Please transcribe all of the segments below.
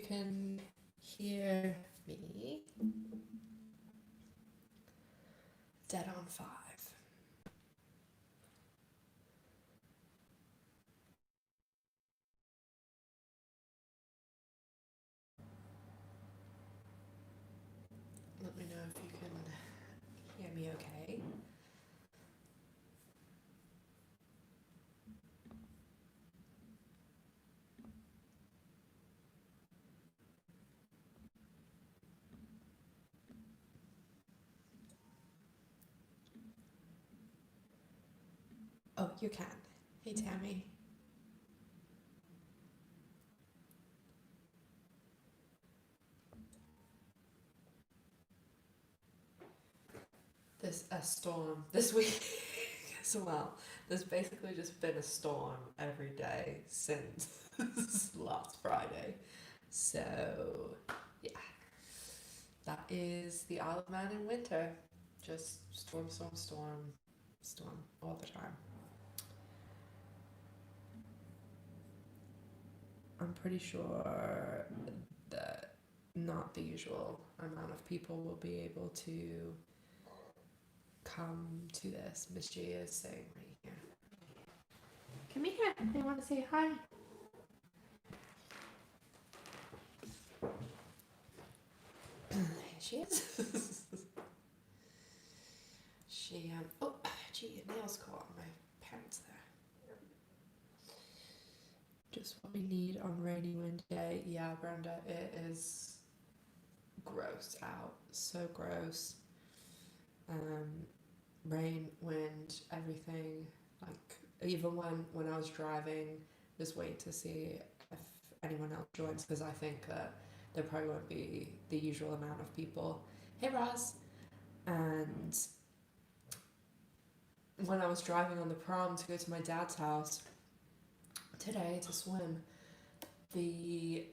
can hear me. Dead on 5. Let me know if you can hear me okay. Oh, you can. Hey, Tammy. There's a storm this week as well. There's basically just been a storm every day since last Friday. So, yeah, that is the Isle of Man in winter. Just storm all the time. I'm pretty sure that not the usual amount of people will be able to come to this. Miss G is saying right here. Come here. They want to say hi. Here she is. She oh gee, nails caught on my pants there. Just what we need on rainy wind day. Yeah, Brenda, it is gross out. So gross. Rain, wind, everything. Like even when I was driving, just wait to see if anyone else joins because I think that there probably won't be the usual amount of people. Hey Roz. And when I was driving on the prom to go to my dad's house today to swim, the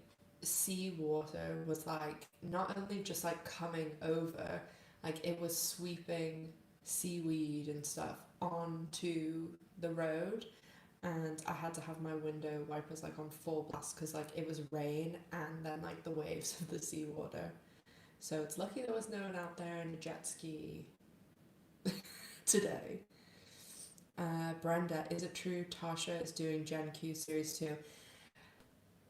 seawater was like not only just like coming over, like it was sweeping seaweed and stuff onto the road, and I had to have my window wipers like on full blast because like it was rain and then like the waves of the seawater. So it's lucky there was no one out there in a jet ski today. Brenda, is it true Tasha is doing Gen Q series 2?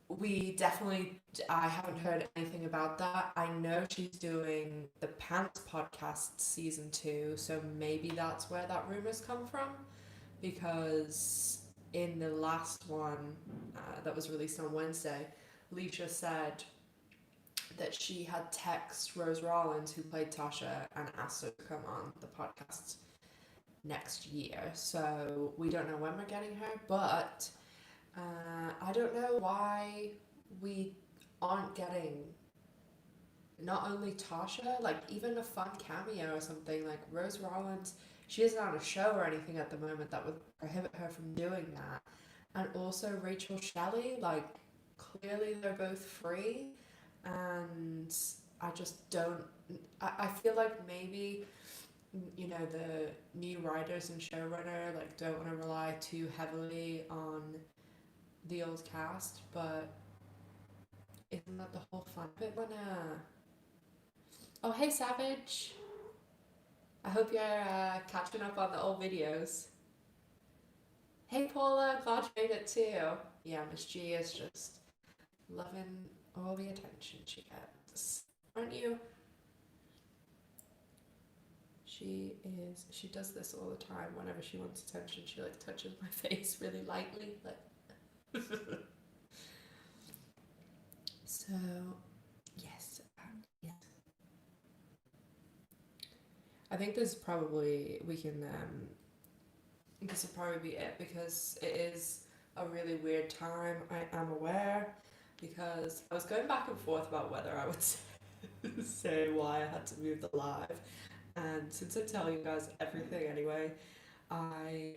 We definitely, I haven't heard anything about that. I know she's doing the Pants podcast season 2, so maybe that's where that rumors come from. Because in the last one that was released on Wednesday, Leisha said that she had texted Rose Rollins, who played Tasha, and asked her to come on the podcast next year. So we don't know when we're getting her, but I don't know why we aren't getting not only Tasha, like even a fun cameo or something. Like Rose Rollins, she isn't on a show or anything at the moment that would prohibit her from doing that. And also Rachel Shelley, like clearly they're both free, and I just don't. I feel like maybe the new writers and showrunner like don't want to rely too heavily on the old cast, but isn't that the whole fun of it when oh hey Savage, I hope you're catching up on the old videos. Hey Paula, glad you made it too. Yeah, Miss G is just loving all the attention she gets, aren't you? She does this all the time. Whenever she wants attention, she like touches my face really lightly, like so yes. Yes, I think this will probably be it because it is a really weird time. I am aware because I was going back and forth about whether I would say why I had to move the live, and since I'm telling you guys everything anyway, I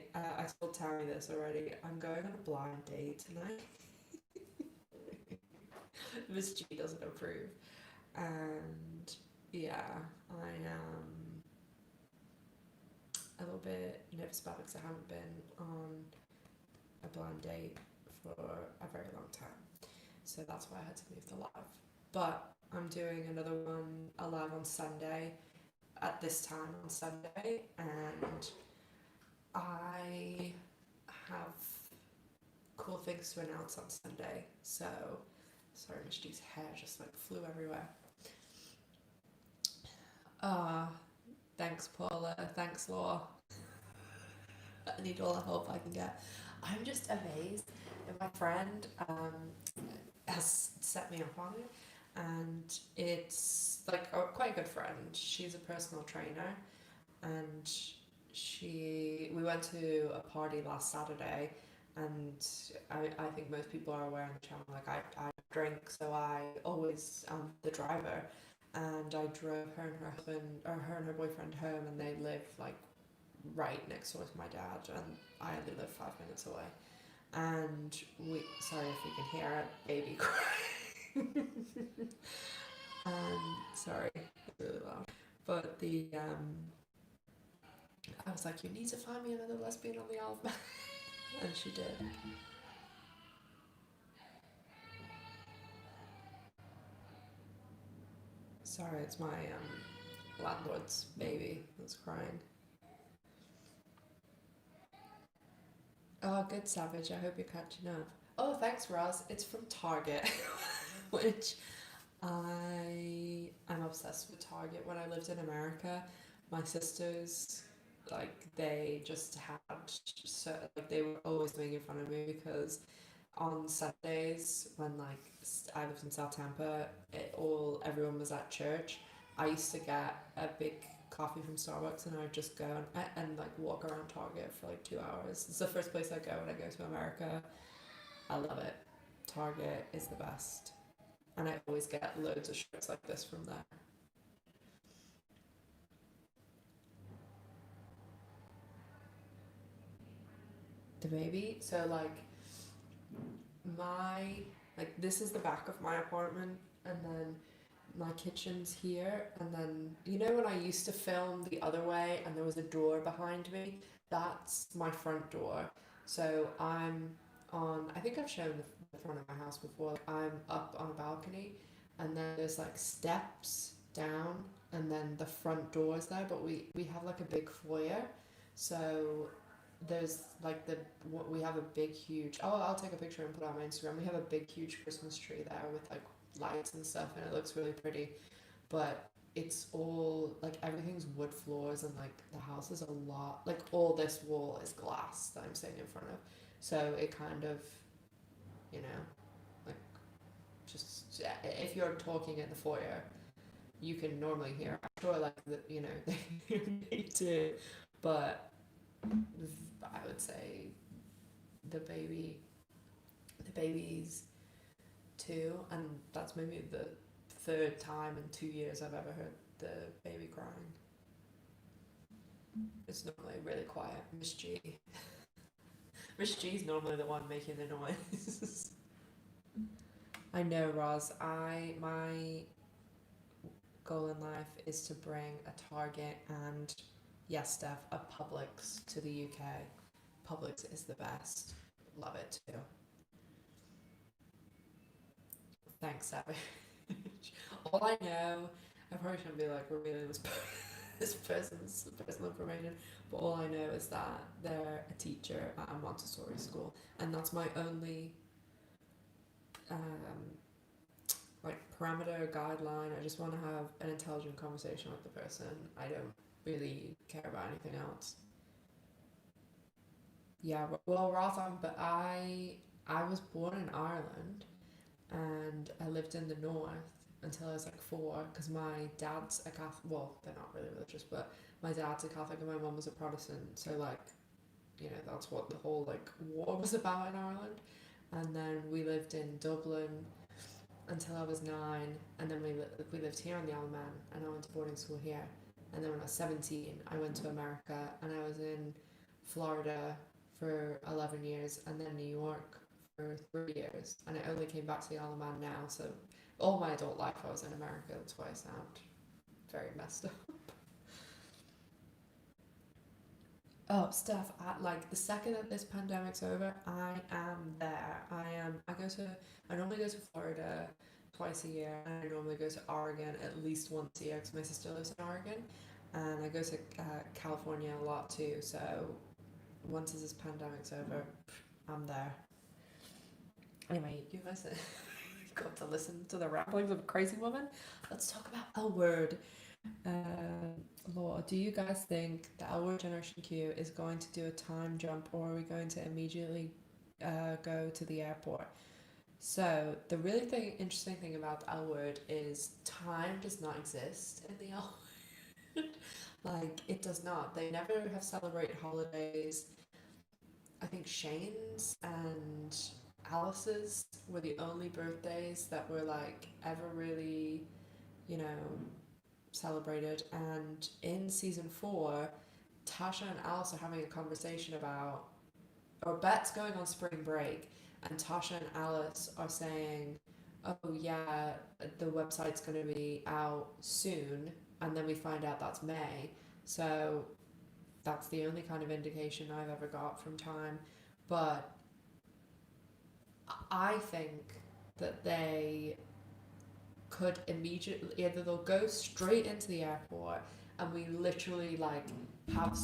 told Tammy this already. I'm going on a blind date tonight. Miss G doesn't approve, and yeah, I am a little bit nervous about it because I haven't been on a blind date for a very long time. So that's why I had to move the live. but I'm doing another one alive on Sunday at this time on Sunday, and I have cool things to announce on Sunday. So, sorry, Mishti's hair just like flew everywhere. Thanks, Paula. Thanks, Laura. I need all the help I can get. I'm just amazed that my friend has set me up on it, and it's like quite a good friend. She's a personal trainer, and we went to a party last Saturday, and I think most people are aware on the channel, like I drink, so I always am the driver, and I drove her and her husband, or her and her boyfriend home, and they live like right next door to my dad, and I only live 5 minutes away. And sorry if you can hear a baby crying. Sorry, it's really loud. But I was like, you need to find me another lesbian on the Isle of Man. And she did. Sorry, it's my landlord's baby that's crying. Oh, good, Savage. I hope you're catching up. Oh, thanks, Roz. It's from Target, which I'm obsessed with Target. When I lived in America, my sisters, like, they just had so like they were always making fun of me because on Sundays when like I lived in South Tampa, everyone was at church. I used to get a big coffee from Starbucks, and I'd just go and like walk around Target for like 2 hours. It's the first place I go when I go to America. I love it. Target is the best. And I always get loads of shirts like this from there. The baby. So my this is the back of my apartment, and then my kitchen's here, and then when I used to film the other way and there was a door behind me, that's my front door. So I think I've shown the front of my house before. I'm up on a balcony, and then there's like steps down, and then the front door is there, but we have like a big foyer. So there's like we have a big huge, I'll take a picture and put it on my Instagram. We have a big huge Christmas tree there with like lights and stuff, and it looks really pretty. But it's all like everything's wood floors, and like the house is a lot, like all this wall is glass that I'm sitting in front of. So it kind of, you know, like just if you're talking in the foyer, you can normally hear. I'm sure like they hear me too, but I would say the baby's two, and that's maybe the third time in 2 years I've ever heard the baby crying. It's normally really quiet. Miss G. Miss G's normally the one making the noise. I know, Roz. My goal in life is to bring a Target and, yes, Steph, a Publix to the UK. Publix is the best. Love it too. Thanks, Savage. All I know, I probably shouldn't be like revealing this person's personal information, but all I know is that they're a teacher at a Montessori school, and that's my only um, like parameter guideline. I just want to have an intelligent conversation with the person. I don't really care about anything else. Yeah, well, Rotham, but I was born in Ireland, and I lived in the north until I was like 4, because my dad's a Catholic. Well, they're not really religious, but my dad's a Catholic and my mum was a Protestant. So like, that's what the whole like war was about in Ireland. And then we lived in Dublin until I was 9, and then we lived here on the Isle of Man, and I went to boarding school here. And then when I was 17, I went to America, and I was in Florida for 11 years, and then New York for 3 years, and I only came back to the Isle of Man now. So all my adult life I was in America. That's why I sound very messed up. Oh, Steph, like the second that this pandemic's over, I am there. I am. I normally go to Florida twice a year, and I normally go to Oregon at least once a year because my sister lives in Oregon, and I go to California a lot too. So once this pandemic's over, I'm there. Anyway, you guys got to listen to the ramblings of a crazy woman. Let's talk about L Word. Laura, do you guys think the L Word Generation Q is going to do a time jump, or are we going to immediately go to the airport? So the really interesting thing about the L Word is time does not exist in the L Word. Like, it does not. They never have celebrated holidays. I think Shane's and Alice's were the only birthdays that were like ever really, you know, celebrated. And in season 4, Tasha and Alice are having a conversation about, or Bet's going on spring break, and Tasha and Alice are saying, oh yeah, the website's going to be out soon, and then we find out that's May. So that's the only kind of indication I've ever got from time. But I think that they could immediately, either they'll go straight into the airport and we literally like have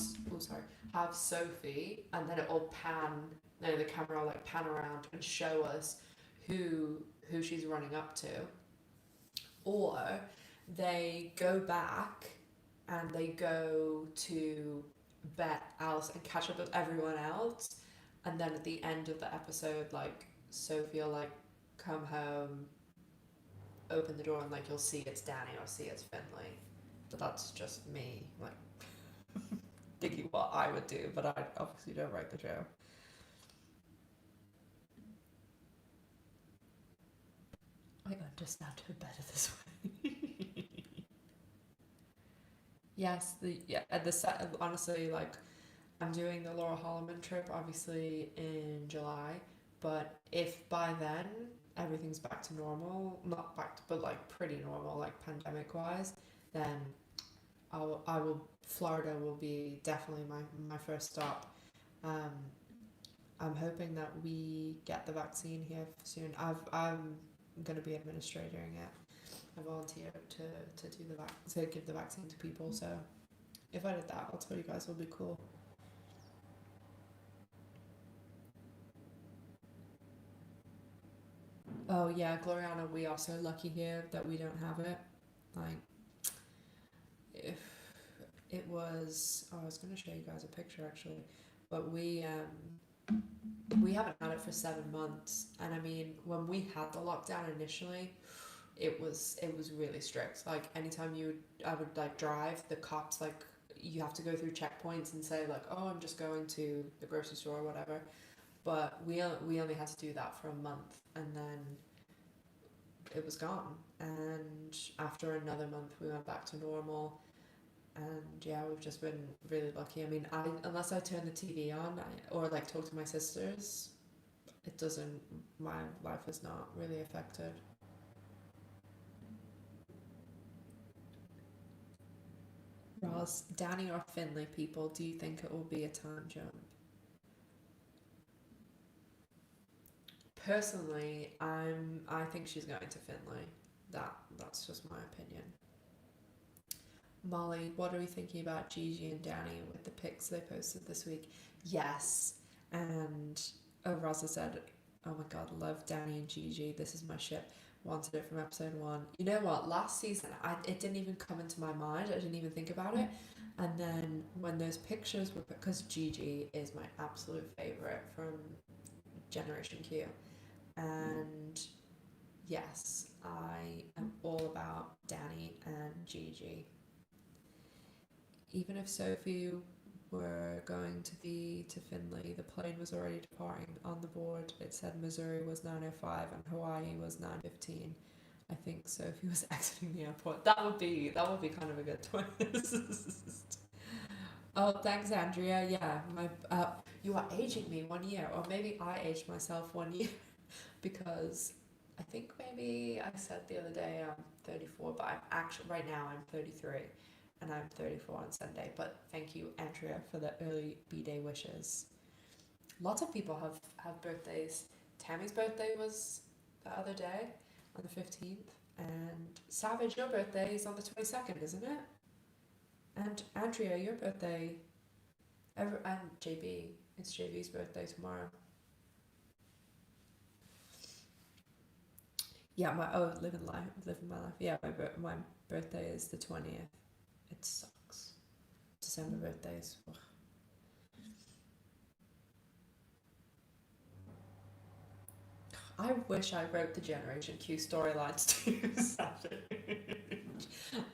Sophie, and then it'll pan, the camera will like pan around and show us who she's running up to, or they go back and they go to Bet, Alice, and catch up with everyone else, and then at the end of the episode, like Sophie will like come home, open the door, and like you'll see it's Danny or see it's Finley. But that's just me, like thinking what I would do, but I obviously don't write the show. I understand her better this way. Yes, honestly, like I'm doing the Laura Holloman trip obviously in July, but if by then everything's back to normal, not back to, but like pretty normal, like pandemic wise, then Florida will be definitely my first stop. Um, I'm hoping that we get the vaccine here soon. I'm gonna be administrating it. I volunteered to do to give the vaccine to people. So if I did that, I'll tell you guys, it'll be cool. Oh yeah, Gloriana, we are so lucky here that we don't have it. Like, if it was, oh, I was gonna show you guys a picture actually, but we haven't had it for 7 months, and I mean, when we had the lockdown initially, it was really strict. Like anytime I would like drive, the cops like you have to go through checkpoints and say like, oh, I'm just going to the grocery store or whatever. But we only had to do that for a month, and then it was gone. And after another month, we went back to normal. And yeah, we've just been really lucky. I mean, unless I turn the TV on or like talk to my sisters, it doesn't. My life is not really affected. Ross, Danny or Finley, people, do you think it will be a time jump? Personally, I think she's going to Finley. That's just my opinion. Molly, what are we thinking about Gigi and Danny with the pics they posted this week? Yes, and Rosa said, "Oh my God, love Danny and Gigi. This is my ship. Wanted it from episode 1." You know what? Last season, it didn't even come into my mind. I didn't even think about it. And then when those pictures were, because Gigi is my absolute favorite from Generation Q, and yes, I am all about Danny and Gigi. Even if Sophie were going to Finley, the plane was already departing. On the board, it said Missouri was 9:05 and Hawaii was 9:15. I think Sophie was exiting the airport. That would be kind of a good twist. Oh, thanks, Andrea. Yeah, you are aging me 1 year, or maybe I aged myself 1 year because I think maybe I said the other day I'm 34, but I'm actually right now I'm 33, and I'm 34 on Sunday. But thank you, Andrea, for the early B-Day wishes. Lots of people have birthdays. Tammy's birthday was the other day. on the 15th. And Savage, your birthday is on the 22nd, isn't it? And Andrea, your birthday, and JB, it's JB's birthday tomorrow. Yeah, living my life. Yeah, my birthday is the 20th. It sucks. December birthdays. Ugh. I wish I wrote the Generation Q storylines too.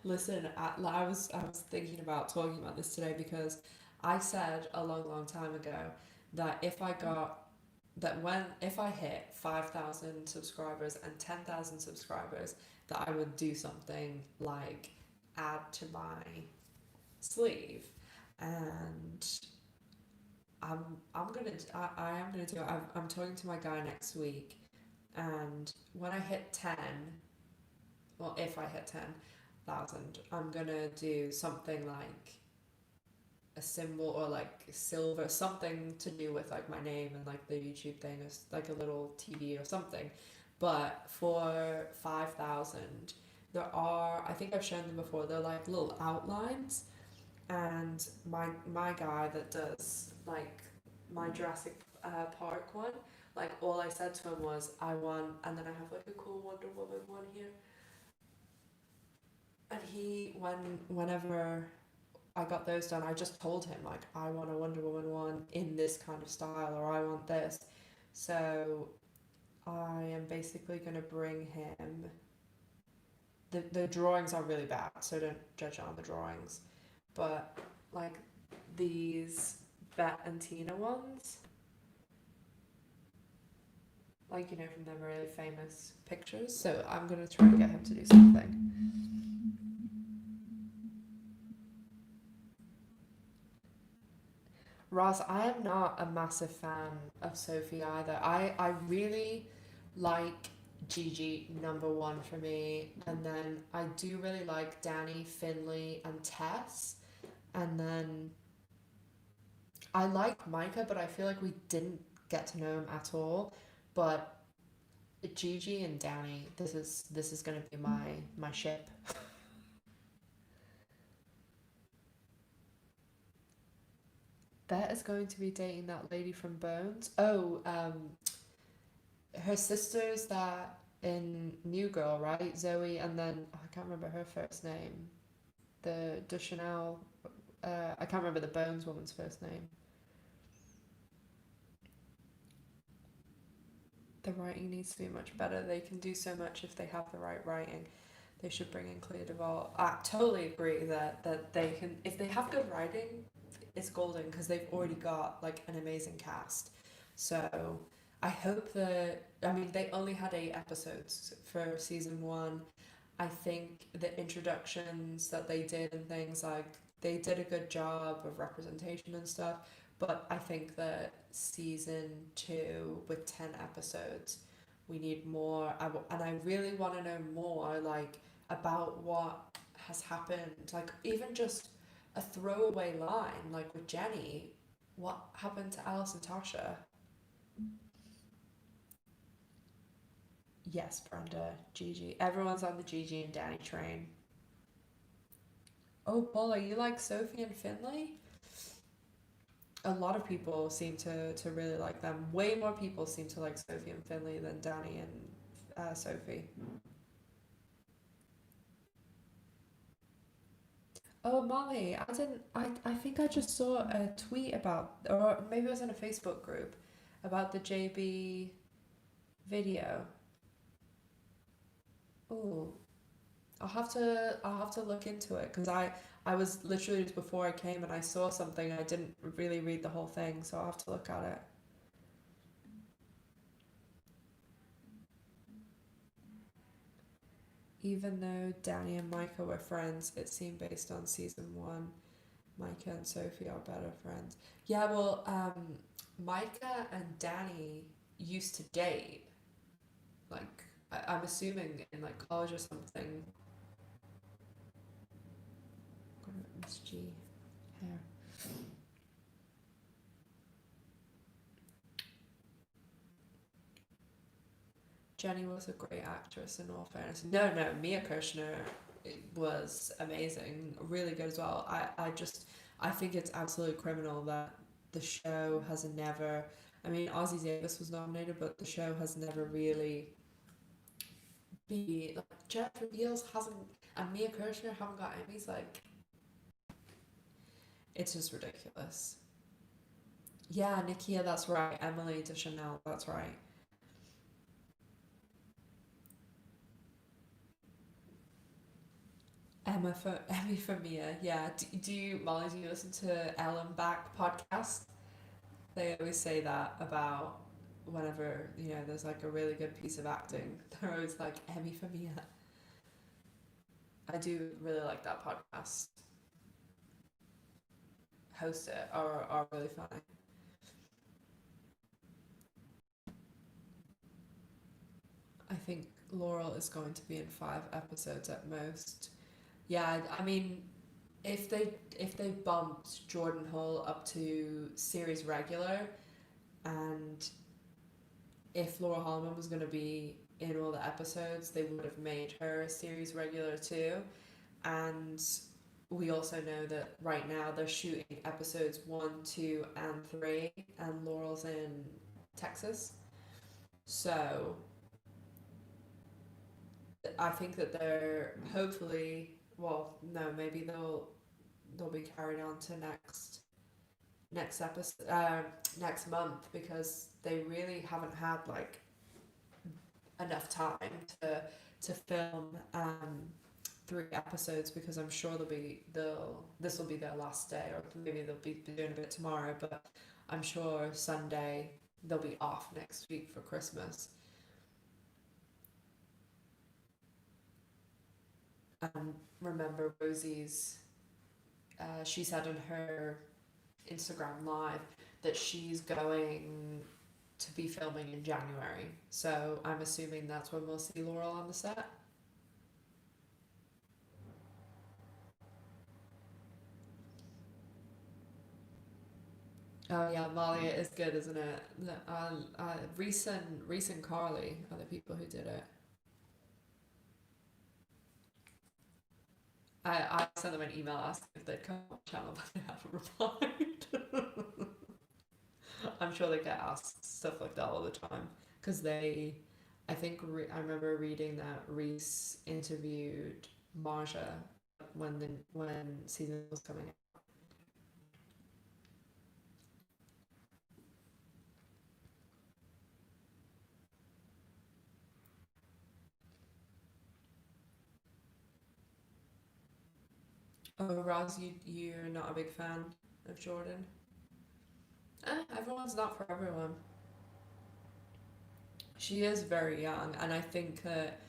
Listen, I was thinking about talking about this today because I said a long time ago that if I hit 5,000 subscribers and 10,000 subscribers, that I would do something like add to my sleeve, and I am gonna do it. I'm talking to my guy next week, and when I hit 10, well, if I hit 10,000, I'm gonna do something like a symbol or like silver, something to do with like my name and like the YouTube thing, is like a little TV or something. But for 5,000, I think I've shown them before, they're like little outlines, and my guy that does like my Jurassic Park one, like all I said to him was I want, and then I have like a cool Wonder Woman one here, and whenever I got those done, I just told him like I want a Wonder Woman one in this kind of style, or I want this. So I am basically gonna bring him. The drawings are really bad, so don't judge on the drawings. But like these Bet and Tina ones, like from the really famous pictures. So I'm gonna try to get him to do something. Ross, I am not a massive fan of Sophie either. I really like Gigi number one for me, and then I do really like Danny, Finley, and Tess, and then I like Micah, but I feel like we didn't get to know him at all. But Gigi and Danny, this is gonna be my ship. Bet is going to be dating that lady from Bones. Oh, her sisters that in New Girl, right? Zoe, and then I can't remember her first name. The Duchanel. I can't remember the Bones woman's first name. The writing needs to be much better. They can do so much if they have the right writing. They should bring in Clea Duvall. I totally agree that they can, if they have good writing, it's golden because they've already got like an amazing cast. So I hope that, I mean, they only had 8 episodes for season one. I think the introductions that they did and things, like they did a good job of representation and stuff. But I think that season two with 10 episodes, we need more. And I really want to know more, like, about what has happened. Like, even just a throwaway line, like with Jenny, what happened to Alice and Tasha? Yes, Brenda, Gigi. Everyone's on the Gigi and Danny train. Oh, Paula, you like Sophie and Finley? A lot of people seem to really like them. Way more people seem to like Sophie and Finley than Danny and Sophie. Oh, Molly, I didn't. I think I just saw a tweet about, or maybe it was in a Facebook group, about the JB video. Oh, I'll have to look into it because I was literally just before I came and I saw something. I didn't really read the whole thing, so I'll have to look at it. Even though Danny and Micah were friends, it seemed based on season one, Micah and Sophie are better friends. Yeah, well, Micah and Danny used to date. Like, I'm assuming in like college or something. Miss G hair. Jenny was a great actress in all fairness. No, no, Mia Kirshner was amazing, really good as well. I think it's absolutely criminal that the show has never. I mean, Ozzy Davis was nominated, but the show has never really be like Jennifer Beals hasn't and Mia Kirshner haven't got Emmys. Like, it's just ridiculous. Yeah, Nikia, that's right. Emily DeChanel, that's right. Emmy for Mia. Yeah. Do you Molly? Do you listen to Ellen Back podcast? They always say that about whenever there's like a really good piece of acting. They're always like Emmy for Mia. I do really like that podcast. Host it are really funny. I think Laurel is going to be in 5 episodes at most. Yeah, I mean, if they bumped Jordan Hall up to series regular, and if Laura Holman was going to be in all the episodes, they would have made her a series regular too. And we also know that right now they're shooting episodes 1, 2, and 3, and Laurel's in Texas. So I think that they're hopefully, well, no, maybe they'll be carried on to next episode, next month, because they really haven't had like enough time to film 3 episodes, because I'm sure they'll this will be their last day, or maybe they'll be doing a bit tomorrow, but I'm sure Sunday they'll be off next week for Christmas. And remember Rosie's, she said in her Instagram live that she's going to be filming in January. So I'm assuming that's when we'll see Laurel on the set. Oh yeah, Malia is good, isn't it? Reese and Carly are the people who did it. I sent them an email asking if they'd come on the channel, but they haven't replied. I'm sure they get asked stuff like that all the time, because I think I remember reading that Reese interviewed Marja when season was coming out. Oh, Roz, you're not a big fan of Jordan? Everyone's not for everyone. She is very young, and I think that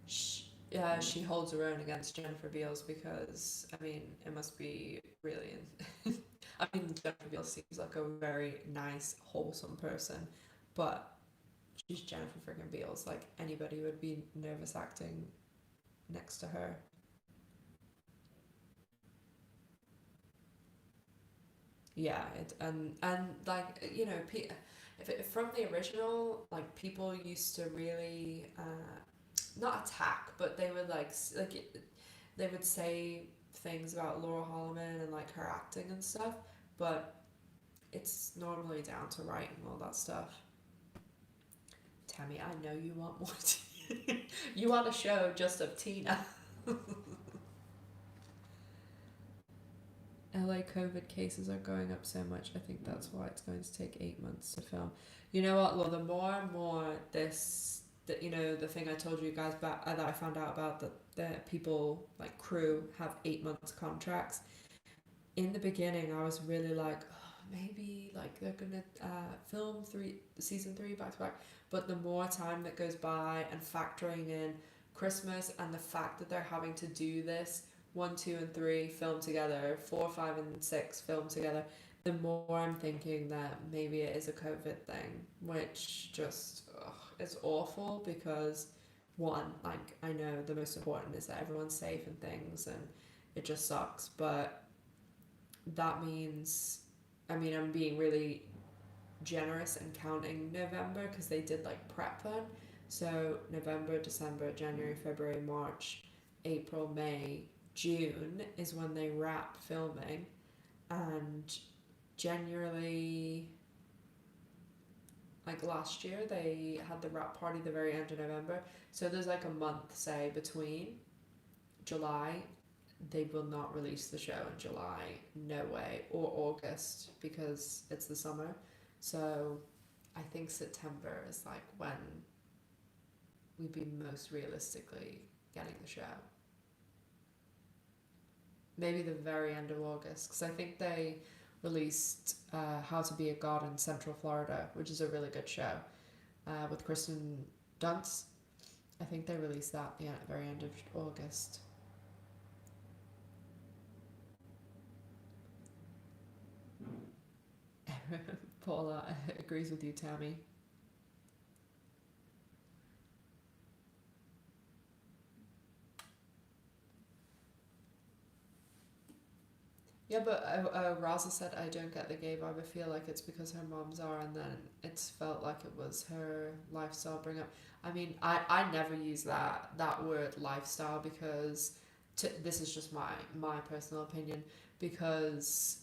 she holds her own against Jennifer Beals, because I mean it must be really. I mean, Jennifer Beals seems like a very nice, wholesome person, but she's Jennifer freaking Beals. Like, anybody would be nervous acting next to her. Yeah, and like if from the original, like, people used to really not attack, but they would they would say things about Laura Holloman and like her acting and stuff, but it's normally down to writing all that stuff. Tammy, I know you want more. You want a show just of Tina. LA COVID cases are going up so much. I think that's why it's going to take 8 months to film. You know what? Well, the more and more the thing I told you guys about, that I found out about, that people like crew have 8 months contracts. In the beginning, I was really like, oh, maybe like they're gonna film season 3 back to back. But the more time that goes by, and factoring in Christmas and the fact that they're having to do this 1, 2, and 3 film together, 4, 5, and 6 film together, the more I'm thinking that maybe it is a COVID thing, which just is awful, because one, like, I know the most important is that everyone's safe and things, and it just sucks, but that means, I mean, I'm being really generous and counting November, because they did like prep then. So November, December, January, February, March, April, May, June is when they wrap filming, and generally, like last year, they had the wrap party the very end of November. So there's like a month, say, between July. They will not release the show in July, no way, or August because it's the summer. So I think September is like when we'd be most realistically getting the show. Maybe the very end of August, because I think they released How to Be a God in Central Florida, which is a really good show with Kristen Dunst. I think they released that at the very end of August. Paula agrees with you, Tammy. Yeah, but Raza said I don't get the gay vibe. I feel like it's because her moms are, and then it's felt like it was her lifestyle bring up. I mean, I never use that word lifestyle because this is just my personal opinion, because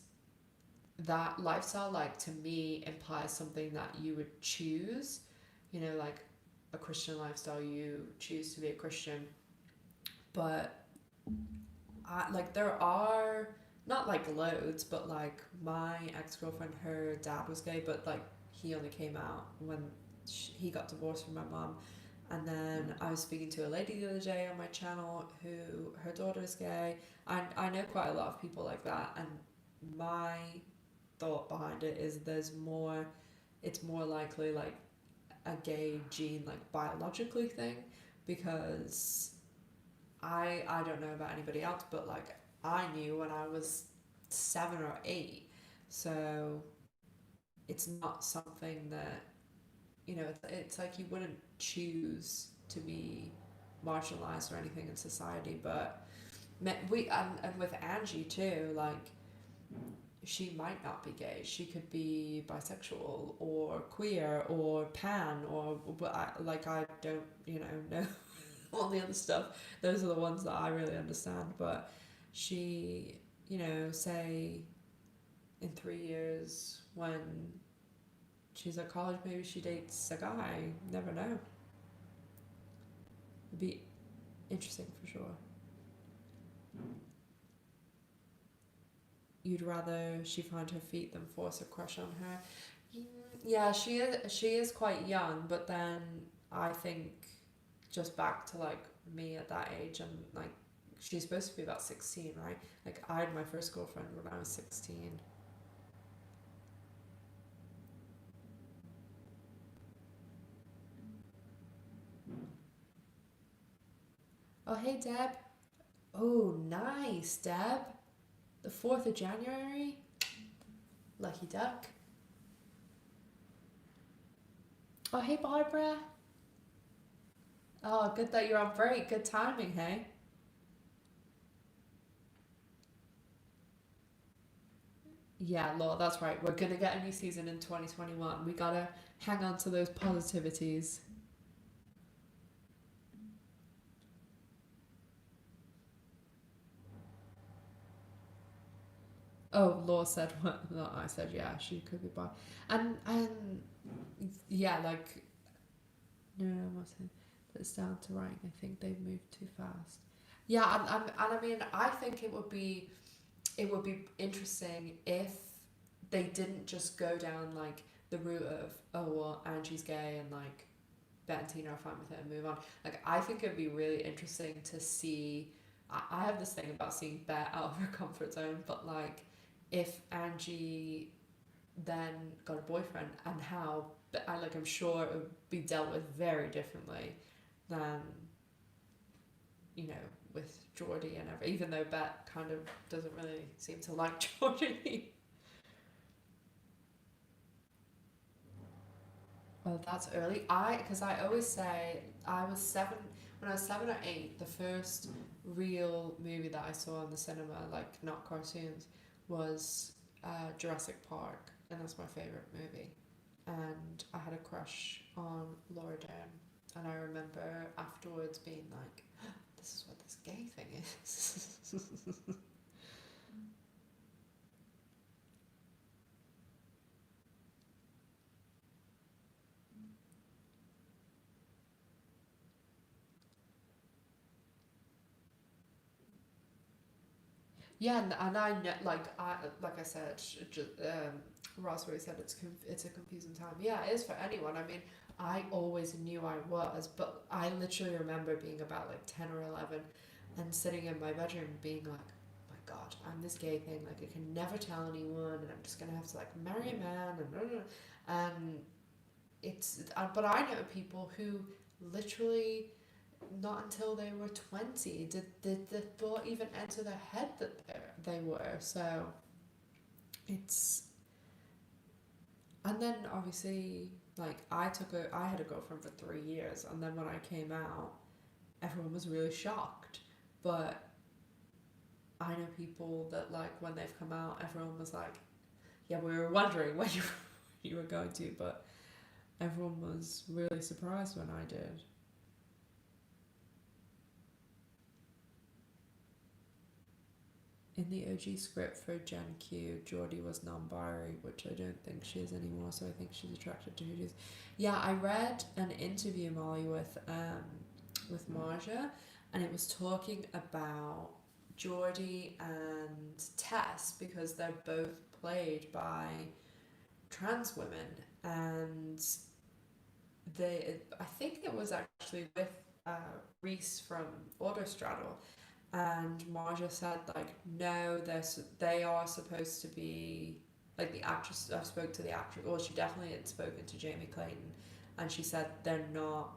that lifestyle, like, to me implies something that you would choose, like a Christian lifestyle. You choose to be a Christian, but there are not like loads, but like my ex-girlfriend, her dad was gay, but like he only came out when he got divorced from my mom. And then I was speaking to a lady the other day on my channel who her daughter is gay. I know quite a lot of people like that, and my thought behind it is it's more likely like a gay gene, like biologically thing, because I don't know about anybody else, but like I knew when I was 7 or 8, so it's not something that it's like you wouldn't choose to be marginalized or anything in society. But we and with Angie too, like she might not be gay. She could be bisexual or queer or pan or I don't know all the other stuff. Those are the ones that I really understand. But she, say in 3 years when she's at college, maybe she dates a guy. Never know. It'd be interesting for sure. You'd rather she find her feet than force a crush on her. Yeah, she is quite young, but then I think just back to like me at that age, and like she's supposed to be about 16, right? Like I had my first girlfriend when I was 16. Oh, hey Deb. Oh, nice, Deb. The 4th of January. Lucky duck. Oh, hey Barbara. Oh, good that you're on break. Good timing, hey? Yeah, Law, that's right. We're gonna get a new season in 2021. We gotta hang on to those positivities. Oh, Law said what? No, I said yeah, she could be bi. And yeah, like no, what's it? It's down to writing. I think they've moved too fast. Yeah, and I mean, I think it would be interesting if they didn't just go down like the route of, oh well, Angie's gay and like Bet and Tina are fine with it and move on. Like I think it'd be really interesting to see. I have this thing about seeing Bet out of her comfort zone, but like if Angie then got a boyfriend, and how, but I'm sure it would be dealt with very differently than you know with Geordie and everything. Even though Bet kind of doesn't really seem to like Geordie. Oh, that's early. Because I always say I was 7, when I was 7 or 8, the first real movie that I saw in the cinema, like not cartoons, was Jurassic Park, and that's my favorite movie. And I had a crush on Laura Dern. And I remember afterwards being like, this is what this gay thing is. Yeah, and I know, like I said, Raspberry said it's a confusing time. Yeah, it is for anyone. I mean, I always knew I was, but I literally remember being about like 10 or 11, and sitting in my bedroom being like, "My God, I'm this gay thing. Like, I can never tell anyone, and I'm just gonna have to like marry a man and blah, blah, blah." And but I know people who literally not until they were 20 did the thought even enter their head that they were. So it's, and then obviously, like, I had a girlfriend for 3 years, and then when I came out, everyone was really shocked. But I know people that, like, when they've come out, everyone was like, yeah, we were wondering when you were going to, but everyone was really surprised when I did. In the OG script for Gen Q, Geordie was non-binary, which I don't think she is anymore. So I think she's attracted to who. Yeah, I read an interview, Molly, with Marja, and it was talking about Geordie and Tess because they're both played by trans women, and I think it was actually with uh, Reese from Autostraddle, and Marja said like no, they are supposed to be like the actress. I spoke to the actress, or she definitely had spoken to Jamie Clayton, and she said they're not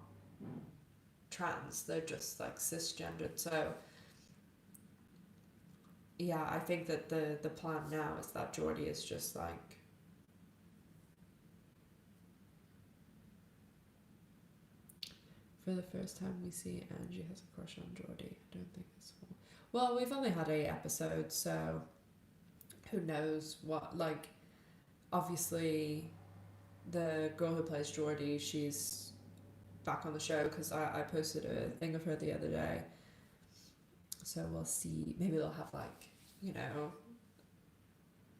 trans, they're just like cisgendered. So yeah, I think that the plan now is that Geordie is just like, for the first time we see Angie has a crush on Geordie. I don't think it's well, we've only had 8 episodes, so who knows what, like, obviously the girl who plays Geordie, she's back on the show because I posted a thing of her the other day. So we'll see. Maybe they'll have like, you know,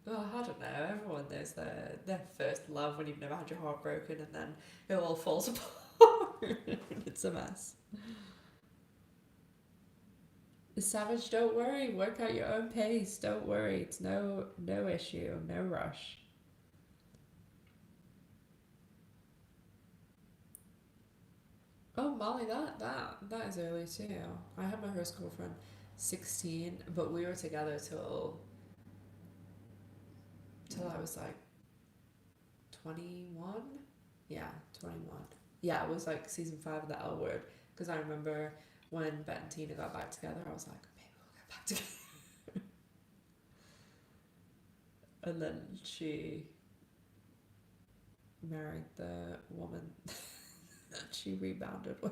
well, I don't know. Everyone knows their first love when you've never had your heart broken, and then it all falls apart. It's a mess. Savage, don't worry. Work out your own pace. Don't worry. It's no issue. No rush. Oh, Molly, that is early too. I had my first girlfriend 16, but we were together till I was like 21. Yeah, 21. Yeah, it was like season 5 of the L Word, because I remember when Bet and Tina got back together, I was like, maybe we'll get back together. And then she married the woman that she rebounded with.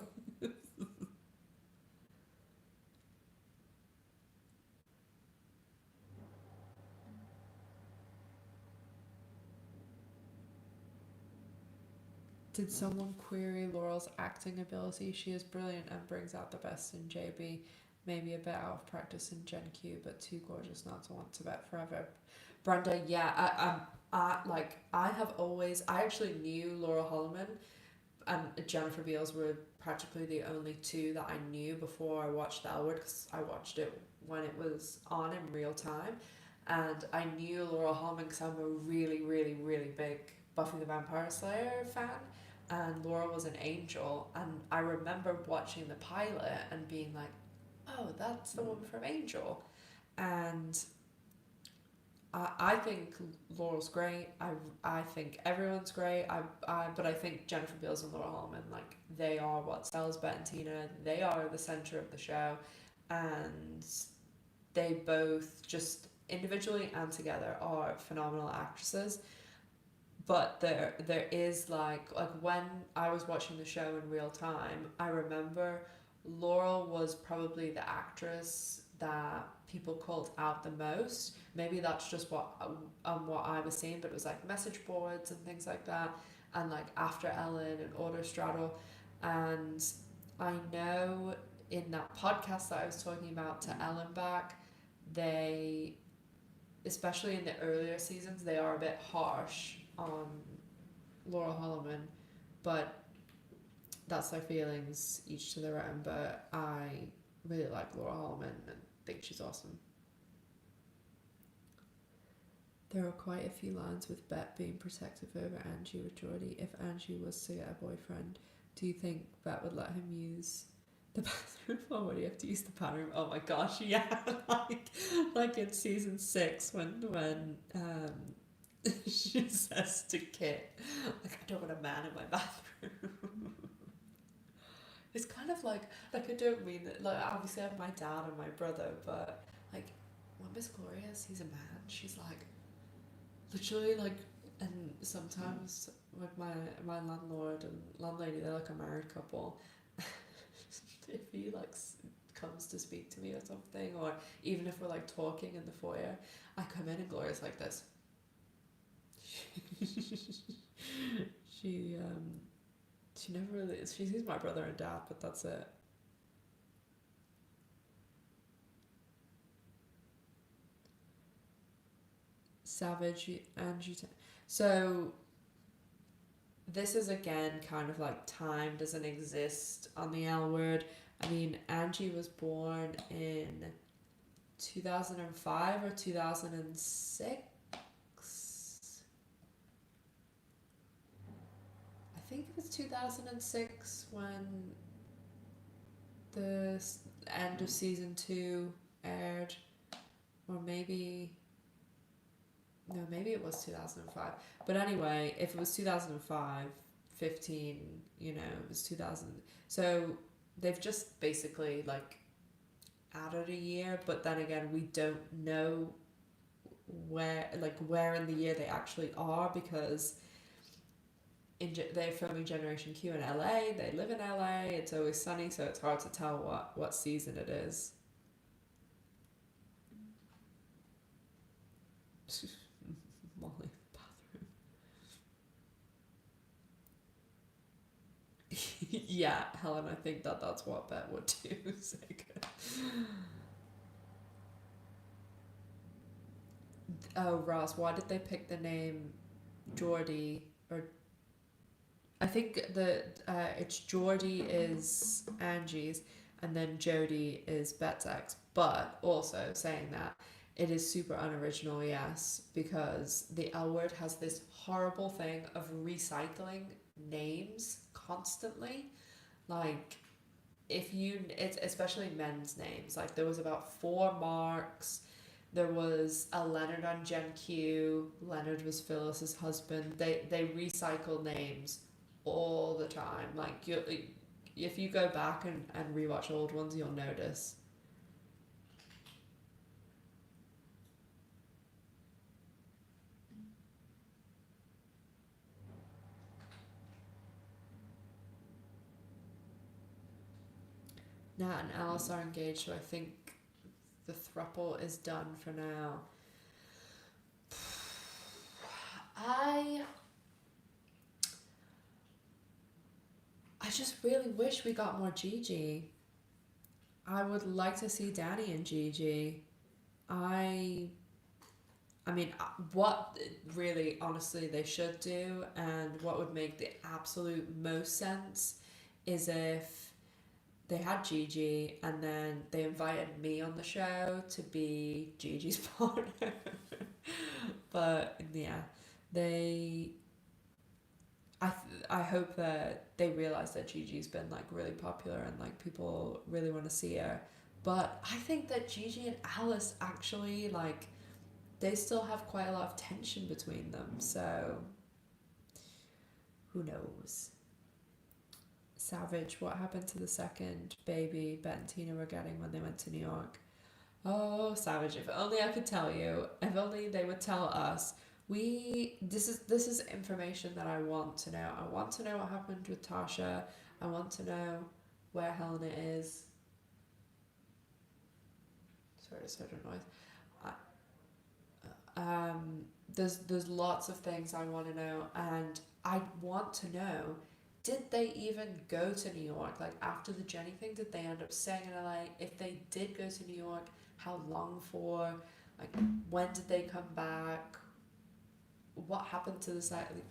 Did someone query Laurel's acting ability? She is brilliant and brings out the best in JB. Maybe a bit out of practice in Gen Q, but too gorgeous not to want to bet forever. Brenda, yeah, I have always, I actually knew Laurel Holloman and Jennifer Beals were practically the only two that I knew before I watched The L Word, because I watched it when it was on in real time. And I knew Laurel Holman because I'm a really, really, really big Buffy the Vampire Slayer fan. And Laura was an angel. And I remember watching the pilot and being like, oh, that's the woman from Angel. And I think Laurel's great. I think everyone's great. But I think Jennifer Beals and Laura Holman, like, they are what sells Bet and Tina. They are the center of the show, and they both just individually and together are phenomenal actresses. But there is like when I was watching the show in real time, I remember Laurel was probably the actress that people called out the most. Maybe that's just what I was seeing, but it was like message boards and things like that, and like After Ellen and Order Straddle. And I know in that podcast that I was talking about to Ellen back, they, especially in the earlier seasons, they are a bit harsh on Laurel Holloman, but that's their feelings, each to their own. But I really like Laurel Holloman and think she's awesome. There are quite a few lines with Bet being protective over Angie with Geordie. If Angie was to get a boyfriend, do you think Bet would let him use the bathroom? Or would he have to use the bathroom? Oh my gosh, yeah, like in season 6 when she says to Kit, like, I don't want a man in my bathroom. It's kind of like I don't mean that. Like, obviously I have my dad and my brother, but like when Miss Gloria sees a man, she's like literally like. And sometimes with my landlord and landlady, they're like a married couple. If he like comes to speak to me or something, or even if we're like talking in the foyer, I come in and Gloria's like this. she she never really, she sees my brother and dad, but that's it. Savage and you. So this is again kind of like time doesn't exist on the L word. I mean, Angie was born in 2005 or 2006. I think it was 2006 when the end of season 2 aired, or maybe no, maybe it was 2005. But anyway, if it was 2005, 15, you know, it was 2000. So they've just basically like added a year, but then again, we don't know where in the year they actually are, because they're filming Generation Q in LA. They live in LA. It's always sunny, so it's hard to tell what season it is. Molly, bathroom. Yeah, Helen, I think that's what Bet would do. Oh, Ross, why did they pick the name Geordie? Or I think it's Geordie is Angie's, and then Jodie is Bet's ex. But also saying that, it is super unoriginal, yes, because the L word has this horrible thing of recycling names constantly. Like, if you, it's especially men's names. Like, there was about 4 Marks. There was a Leonard on Gen Q. Leonard was Phyllis's husband. They recycle names all the time. Like, you, if you go back and rewatch old ones, you'll notice. Nat and Alice are engaged, so I think the thruple is done for now. I I just really wish we got more Gigi. I would like to see Danny and Gigi. I I mean, what really, honestly, they should do, and what would make the absolute most sense, is if they had Gigi and then they invited me on the show to be Gigi's partner. But yeah, they. I hope that they realize that Gigi's been like really popular and like people really want to see her. But I think that Gigi and Alice actually like they still have quite a lot of tension between them. So who knows? Savage, what happened to the second baby Bet and Tina were getting when they went to New York? Oh, Savage, if only I could tell you. If only they would tell us. This is information that I want to know. I want to know what happened with Tasha. I want to know where Helena is. Sorry, there's sudden noise. There's lots of things I want to know, and I want to know did they even go to New York? Like after the Jenny thing, did they end up staying in LA? If they did go to New York, how long for? Like when did they come back? What happened to the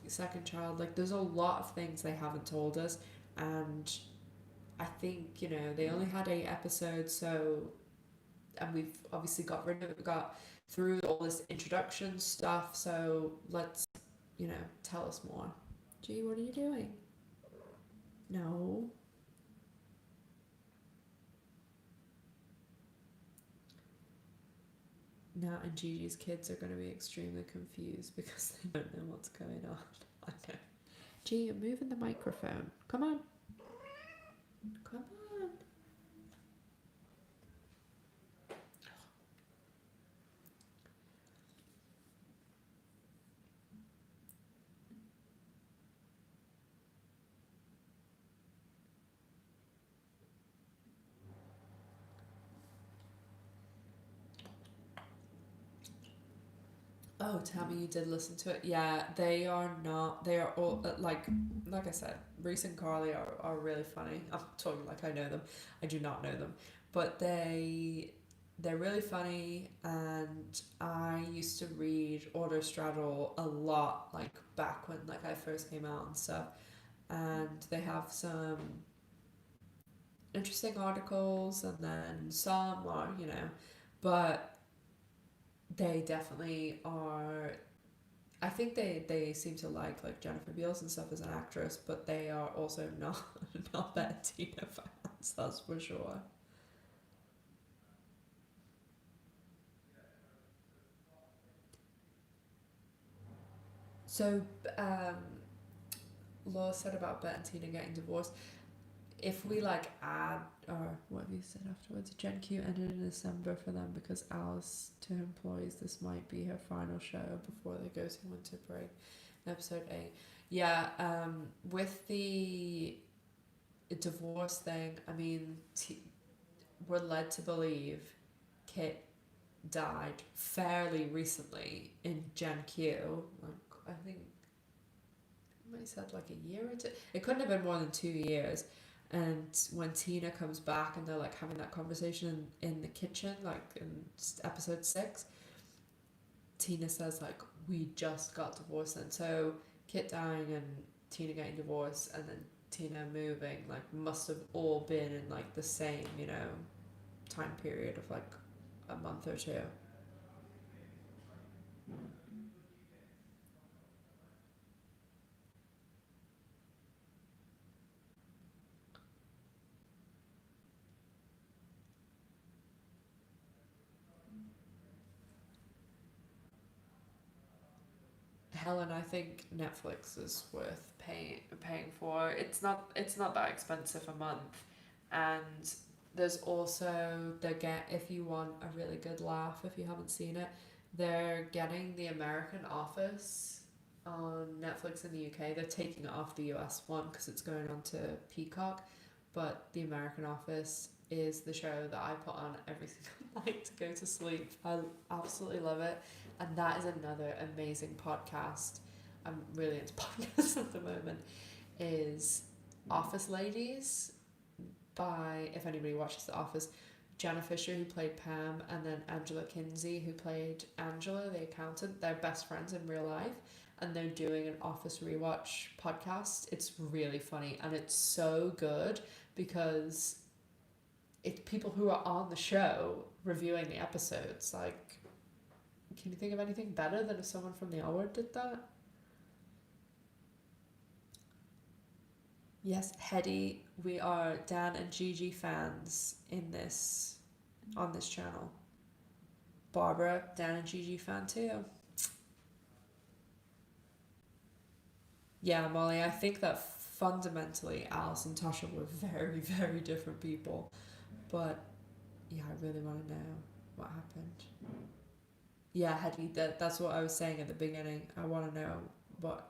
second child? Like there's a lot of things they haven't told us, and I think, they only had 8 episodes, so, and we've obviously got through all this introduction stuff, so let's, tell us more. Gee, what are you doing? No. Nat and Gigi's kids are going to be extremely confused because they don't know what's going on. I know. Gee, you're moving the microphone. Come on. Come on. Oh, Tammy, you did listen to it. Yeah, they are not. They are all like I said, Reese and Carly are really funny. I'm talking like I know them. I do not know them, but they're really funny. And I used to read Order Straddle a lot, like back when like I first came out and stuff. And they have some interesting articles, and then some are, but they definitely are. I think they seem to like Jennifer Beals and stuff as an actress, but they are also not not Tina fans. That's for sure. So, um, Law said about Bet and Tina getting divorced. If we like add, or what have you said afterwards? Gen Q ended in December for them because Alice to her employees, this might be her final show before they go to winter break. Episode 8. Yeah, with the divorce thing, I mean, we're led to believe Kit died fairly recently in Gen Q. Like, I think I might have said like a year or two. It couldn't have been more than 2 years. And when Tina comes back and they're like having that conversation in the kitchen, like in episode 6, Tina says like, we just got divorced. And so Kit dying and Tina getting divorced and then Tina moving like must have all been in like the same, time period of like a month or two. Helen, I think Netflix is worth paying for. It's not that expensive a month, and there's also the get if you want a really good laugh if you haven't seen it, they're getting the American Office on Netflix in the UK. They're taking it off the US one because it's going on to Peacock, but the American Office is the show that I put on every single night to go to sleep. I absolutely love it, and that is another amazing podcast. I'm really into podcasts at the moment. Is Office Ladies by, if anybody watches The Office, Jenna Fisher who played Pam, and then Angela Kinsey who played Angela, the accountant. They're best friends in real life, and they're doing an Office rewatch podcast. It's really funny and it's so good because it's people who are on the show reviewing the episodes. Like, can you think of anything better than if someone from the hour did that? Yes, Hetty, we are Dan and Gigi fans in this on this channel. Barbara, Dan and Gigi fan too. Yeah, Molly, I think that fundamentally Alice and Tasha were very, very different people. But yeah, I really want to know what happened. Yeah, Hetty, that's what I was saying at the beginning. I want to know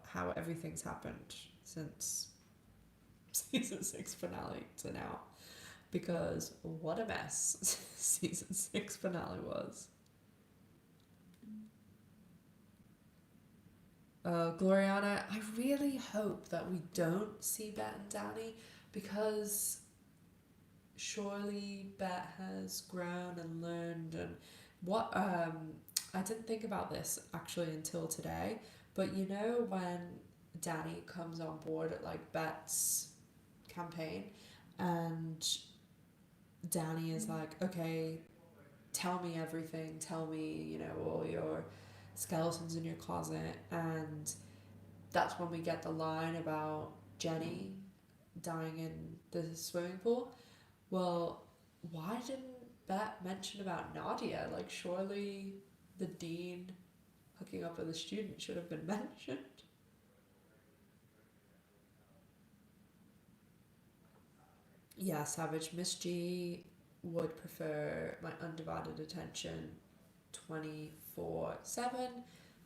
how everything's happened since season 6 finale to now, because what a mess season 6 finale was. Gloriana, I really hope that we don't see Bet and Danny because surely Bet has grown and learned and what I didn't think about this actually until today, but you know when Danny comes on board at like Bet's campaign and Danny is like, okay, tell me everything, tell me, you know, all your skeletons in your closet, and that's when we get the line about Jenny dying in the swimming pool. Well, why didn't Bet mention about Nadia? Like, surely the dean hooking up with a student should have been mentioned. Yeah, Savage. Miss G would prefer my undivided attention 24/7,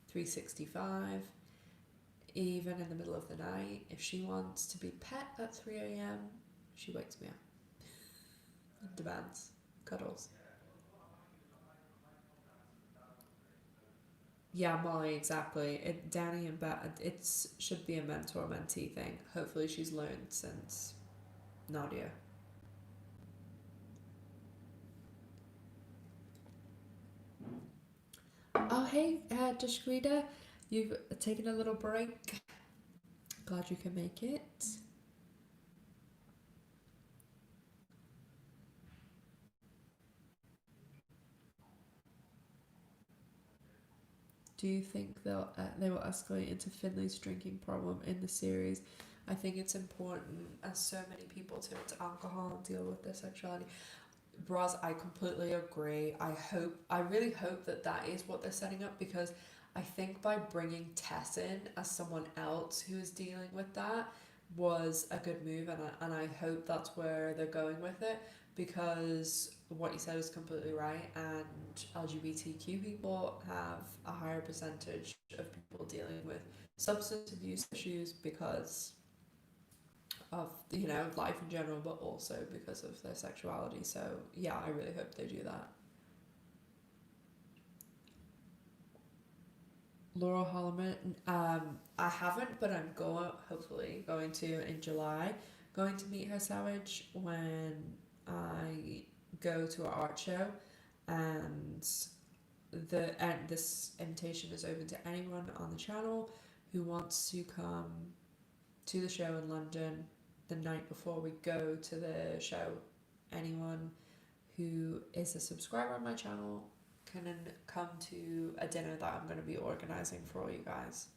365, even in the middle of the night. If she wants to be pet at 3 a.m., she wakes me up and demands cuddles. Yeah, Molly, exactly. Danny and Bet, it should be a mentor mentee thing. Hopefully, she's learned since Nadia. Oh, hey, Dashquita, you've taken a little break. Glad you can make it. Do you think they will escalate into Finley's drinking problem in the series? I think it's important, as so many people turn to alcohol and deal with their sexuality. Roz, I completely agree. I really hope that that is what they're setting up because I think by bringing Tess in as someone else who is dealing with that was a good move, and I hope that's where they're going with it because what you said is completely right, and LGBTQ people have a higher percentage of people dealing with substance abuse issues because of life in general, but also because of their sexuality. So yeah, I really hope they do that. Laurel Holloman, I haven't, but I'm hopefully going to in July. Going to meet her Savage when I go to an art show, and this invitation is open to anyone on the channel who wants to come to the show in London the night before we go to the show. Anyone who is a subscriber on my channel can come to a dinner that I'm going to be organising for all you guys.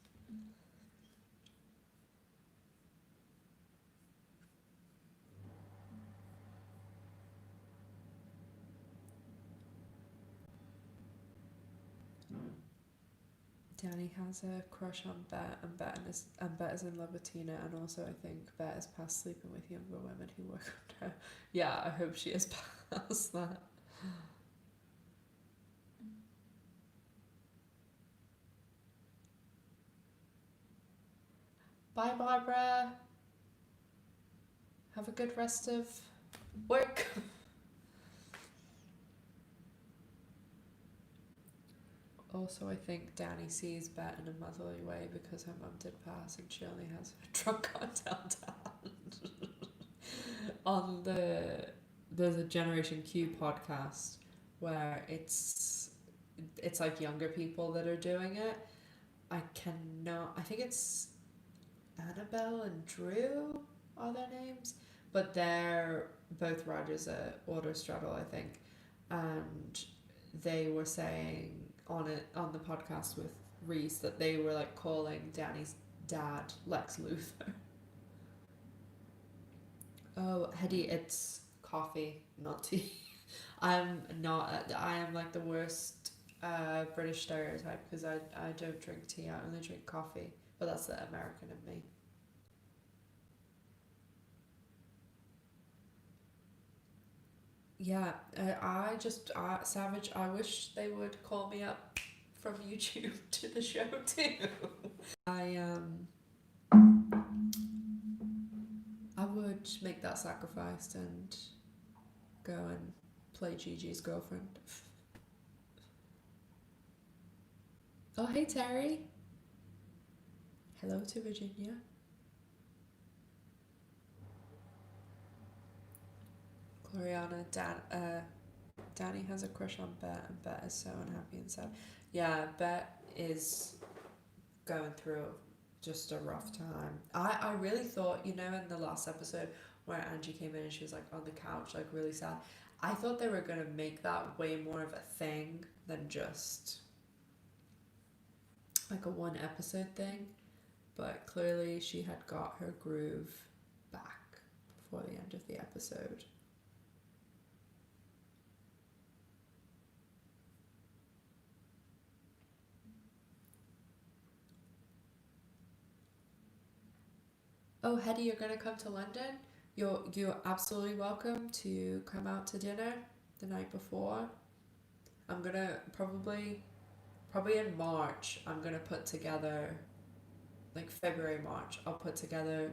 Danny has a crush on Bet, and Bet is in love with Tina, and also I think Bet is past sleeping with younger women who work under her. Yeah, I hope she is past that. Bye, Barbara. Have a good rest of work. Also, I think Danny sees Bet in a motherly way because her mum did pass and she only has her drunk aunt to hand. On there's a Generation Q podcast where it's like younger people that are doing it. I think it's Annabelle and Drew are their names, but they're both riders at Autostraddle, I think, and they were saying on the podcast with Reese that they were like calling Danny's dad Lex Luthor. Oh, Hedy, it's coffee, not tea. I'm not. I am like the worst British stereotype because I don't drink tea. I only drink coffee. But that's the American in me. Yeah, Savage. I wish they would call me up from YouTube to the show too. I I would make that sacrifice and go and play Gigi's girlfriend. Oh, hey Terry. Hello to Virginia. Gloriana, Danny has a crush on Bet, and Bet is so unhappy and sad. Yeah, Bet is going through just a rough time. I really thought, in the last episode where Angie came in and she was like on the couch, like really sad, I thought they were gonna make that way more of a thing than just like a one episode thing. But clearly she had got her groove back before the end of the episode. Oh, Hetty, you're gonna come to London? You're absolutely welcome to come out to dinner the night before. I'm gonna probably in March. I'm gonna put together like February, March. I'll put together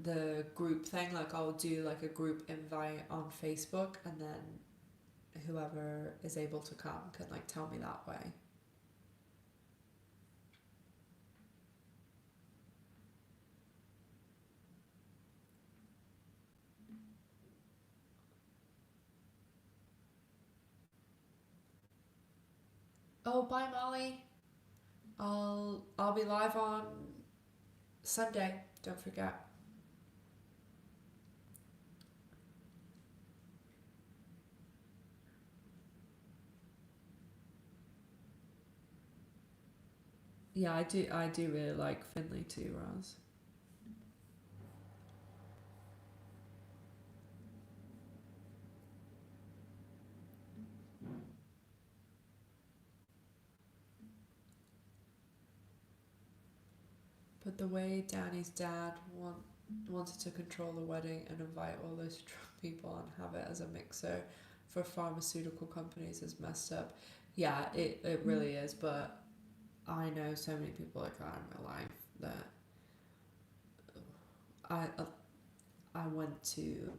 the group thing. Like I'll do like a group invite on Facebook, and then whoever is able to come can like tell me that way. Oh, bye, Molly. I'll be live on Sunday. Don't forget. Yeah, I do. I do really like Finley too, Roz. But the way Danny's dad wanted to control the wedding and invite all those drunk people and have it as a mixer for pharmaceutical companies is messed up. Yeah, it really is. But I know so many people like that in real life that I I went to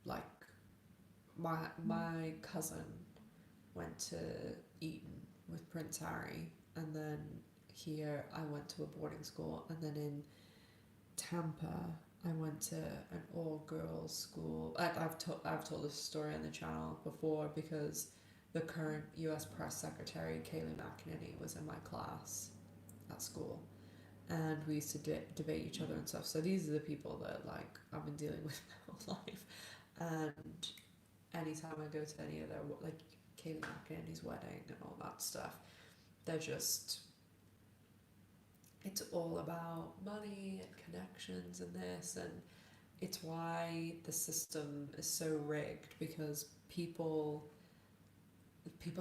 like my cousin went to Eton with Prince Harry, and then here I went to a boarding school, and then in Tampa I went to an all girls school. I've told this story on the channel before because the current U.S. Press Secretary Kayleigh McEnany was in my class at school, and we used to debate each other and stuff. So these are the people that like I've been dealing with my whole life, and anytime I go to any of their like Kayleigh McEnany's wedding and all that stuff, they're just it's all about money and connections and this, and it's why the system is so rigged because people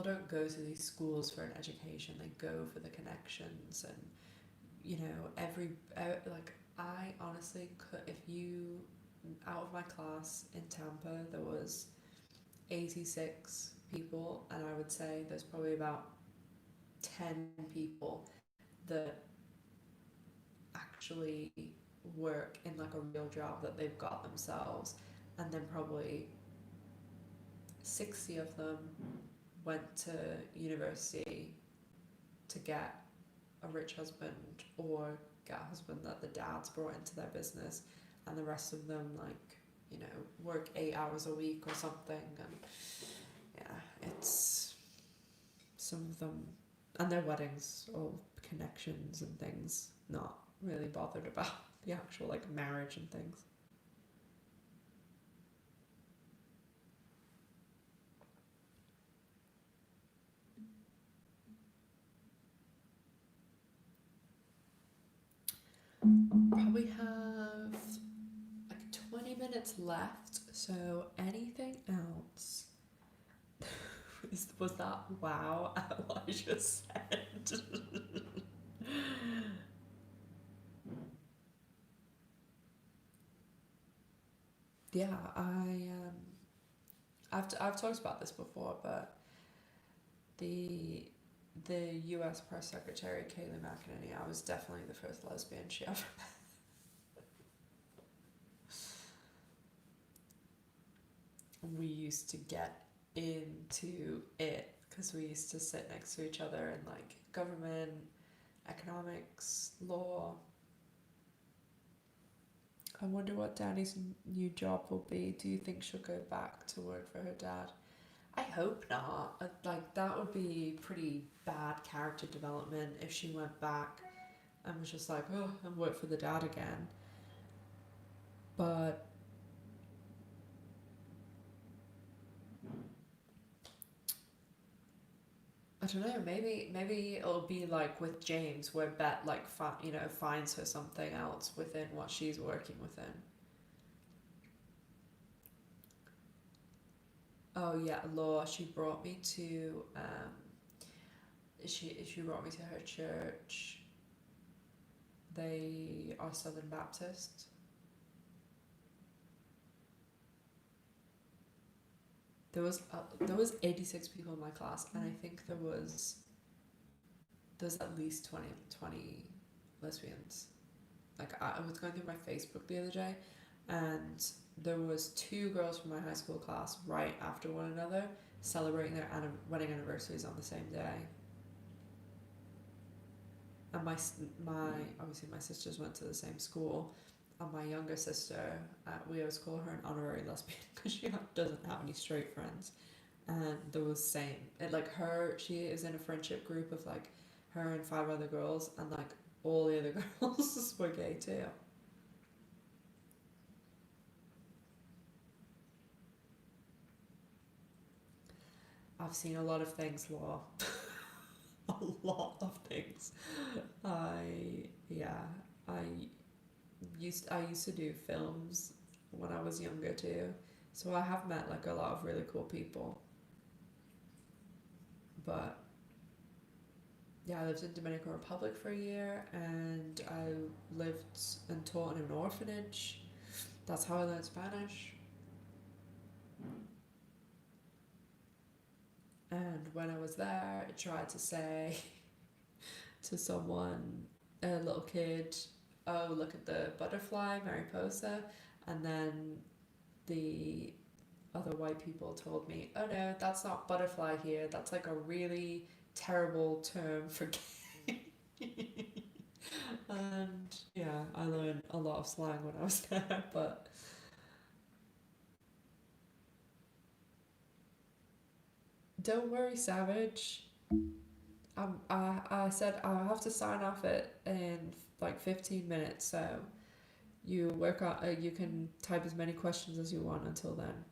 don't go to these schools for an education, they go for the connections. And like I honestly could, if you out of my class in Tampa there was 86 people, and I would say there's probably about 10 people that actually work in like a real job that they've got themselves, and then probably 60 of them went to university to get a rich husband or get a husband that the dad's brought into their business, and the rest of them work 8 hours a week or something. And yeah, it's some of them, and their weddings all connections and things, not really bothered about the actual like marriage and things. Probably have like 20 minutes left, so anything else? Was that wow at what I just said? Yeah, I've talked about this before, but the the U.S. Press Secretary Kayleigh McEnany, I was definitely the first lesbian she ever met. We used to get into it because we used to sit next to each other in like government economics, law. I wonder what Danny's new job will be. Do you think she'll go back to work for her dad? I hope not. Like, that would be pretty bad character development if she went back and was just like, oh, and work for the dad again. But I don't know. Maybe it'll be like with James, where Bet like finds her something else within what she's working within. Oh yeah, Laura. She brought me to her church. They are Southern Baptist. There was 86 people in my class, and I think there's at least 20 lesbians. Like, I was going through my Facebook the other day, and there was two girls from my high school class right after one another celebrating their wedding anniversaries on the same day. And my obviously my sisters went to the same school, and my younger sister, we always call her an honorary lesbian because she doesn't have any straight friends. And there was same like she is in a friendship group of like her and five other girls, and like all the other girls were gay too. I've seen a lot of things, Law. A lot of things. Yeah, I I used to do films when I was younger too, so I have met like a lot of really cool people. But yeah, I lived in Dominican Republic for a year, and I lived and taught in an orphanage. That's how I learned Spanish. And when I was there, I tried to say to someone, a little kid, "Oh, look at the butterfly, Mariposa," and then the other white people told me, "Oh no, that's not butterfly here. That's like a really terrible term for gay." And yeah, I learned a lot of slang when I was there, but don't worry, Savage. I said I have to sign off it in like 15 minutes, so you can type as many questions as you want until then.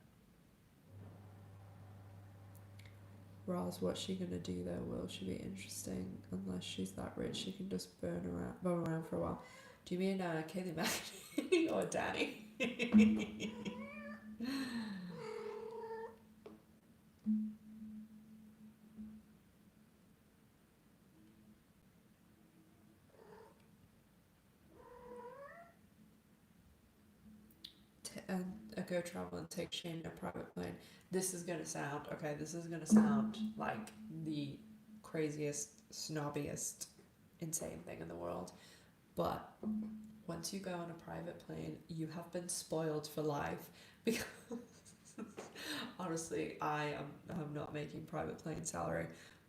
Roz, what's she gonna do though? Will she be interesting? Unless she's that rich, she can just bum around for a while. Do you mean Kaylee Mack or Danny? And go travel and take Shane in a private plane. This is gonna sound okay. This is gonna sound like the craziest, snobbiest, insane thing in the world. But once you go on a private plane, you have been spoiled for life because honestly, I'm not making private plane salary,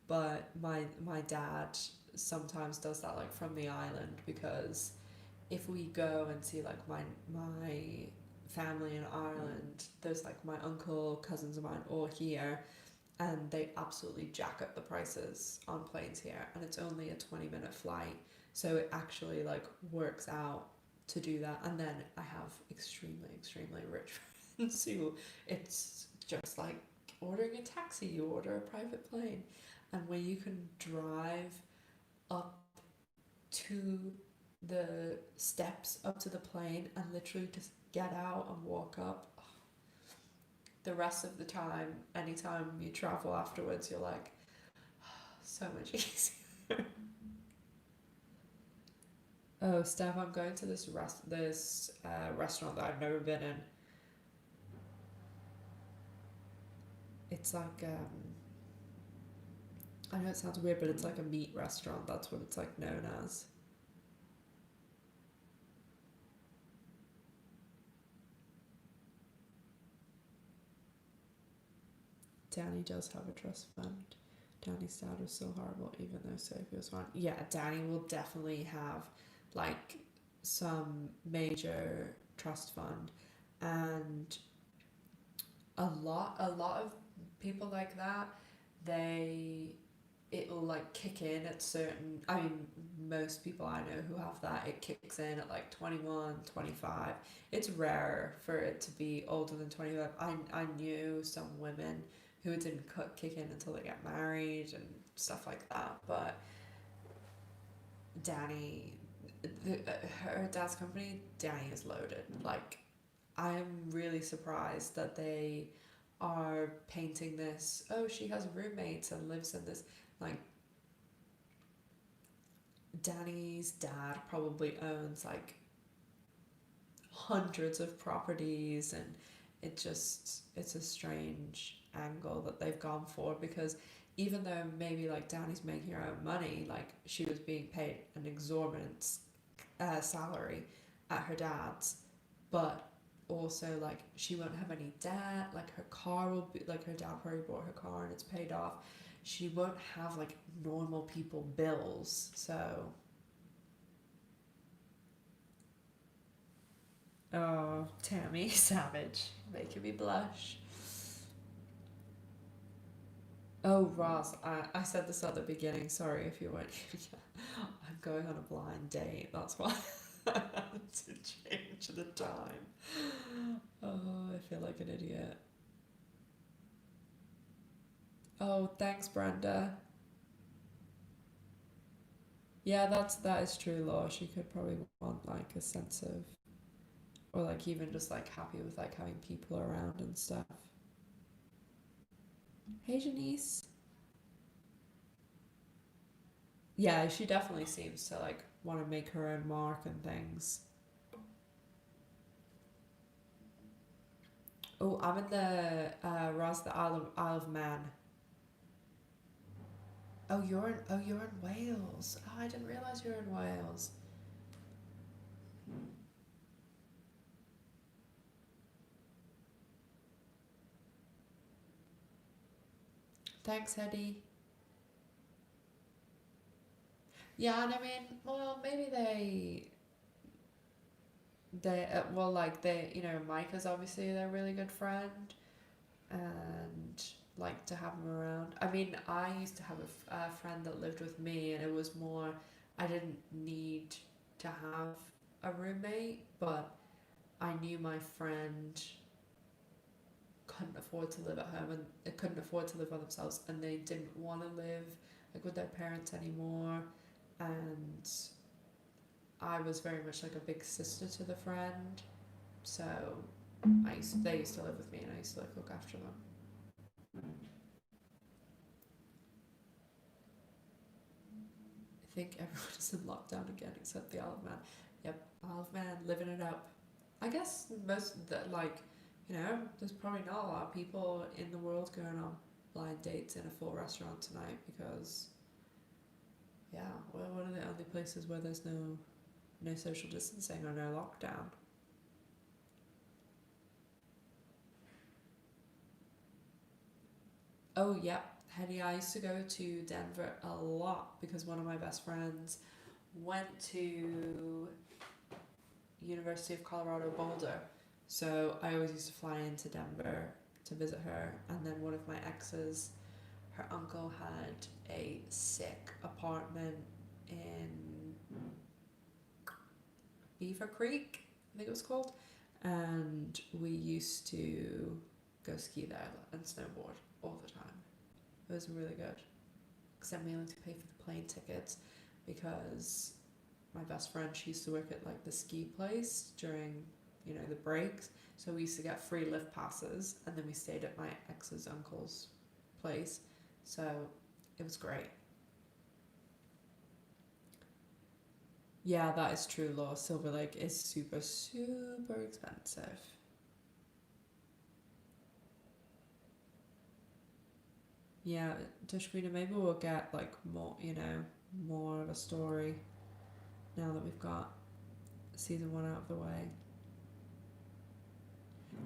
but my dad sometimes does that like from the island, because if we go and see like my family in Ireland, there's like my uncle, cousins of mine all here, and they absolutely jack up the prices on planes here, and it's only a 20-minute flight, so it actually like works out to do that. And then I have extremely rich friends who it's just like ordering a taxi, you order a private plane, and when you can drive up to the steps up to the plane and literally just get out and walk up. The rest of the time, anytime you travel afterwards, you're like, so much easier. Oh, Steph, I'm going to this restaurant that I've never been in. It's like I know it sounds weird, but it's like a meat restaurant. That's what it's like known as. Danny does have a trust fund. Danny's dad was so horrible, even though Sophie was fine. Yeah, Danny will definitely have like some major trust fund, and a lot of people like that, they it'll like kick in at certain, I mean, most people I know who have that, it kicks in at like 21, 25. It's rare for it to be older than 25. I knew some women who it didn't kick in until they get married and stuff like that, but Danny, her dad's company, Danny is loaded. Like, I'm really surprised that they are painting this, oh, she has roommates and lives in this, like, Danny's dad probably owns like hundreds of properties, and it's a strange angle that they've gone for, because even though maybe like Danny's making her own money, like she was being paid an exorbitant salary at her dad's, but also like she won't have any debt, like her car will be like, her dad probably bought her car and it's paid off. She won't have like normal people bills, so oh, Tammy Savage, making me blush. Oh, Ross, I said this at the beginning. Sorry if you weren't. I'm going on a blind date. That's why I had to change the time. Oh, I feel like an idiot. Oh, thanks, Brenda. Yeah, that is true, Law. She could probably want like a sense of, or like even just like happy with like having people around and stuff. Hey, Janice. Yeah, she definitely seems to like want to make her own mark and things. Oh, I'm in the Isle of Man. You're in Wales. Oh, I didn't realize you were in Wales. Thanks, Eddie. Yeah, and I mean, well, maybe they well, like they, Micah's obviously their really good friend, and like to have him around. I mean, I used to have a friend that lived with me, and it was more, I didn't need to have a roommate, but I knew my friend couldn't afford to live at home, and they couldn't afford to live by themselves, and they didn't want to live like with their parents anymore, and I was very much like a big sister to the friend, so they used to live with me, and I used to like look after them. I think everyone is in lockdown again except the Isle of Man. Yep, Isle of Man, living it up. I guess most that, like, there's probably not a lot of people in the world going on blind dates in a full restaurant tonight, because yeah, well, one of the only places where there's no social distancing or no lockdown. Oh yep, Hetty, I used to go to Denver a lot because one of my best friends went to University of Colorado Boulder. So I always used to fly into Denver to visit her, and then one of my exes, her uncle had a sick apartment in Beaver Creek, I think it was called, and we used to go ski there and snowboard all the time. It was really good, because I'm willing to pay for the plane tickets, because my best friend, she used to work at like the ski place during, the breaks, so we used to get free lift passes, and then we stayed at my ex's uncle's place, so it was great. Yeah, that is true, Law. Silver Lake is super, super expensive. Yeah, Tishquita, maybe we'll get like more, more of a story now that we've got season one out of the way.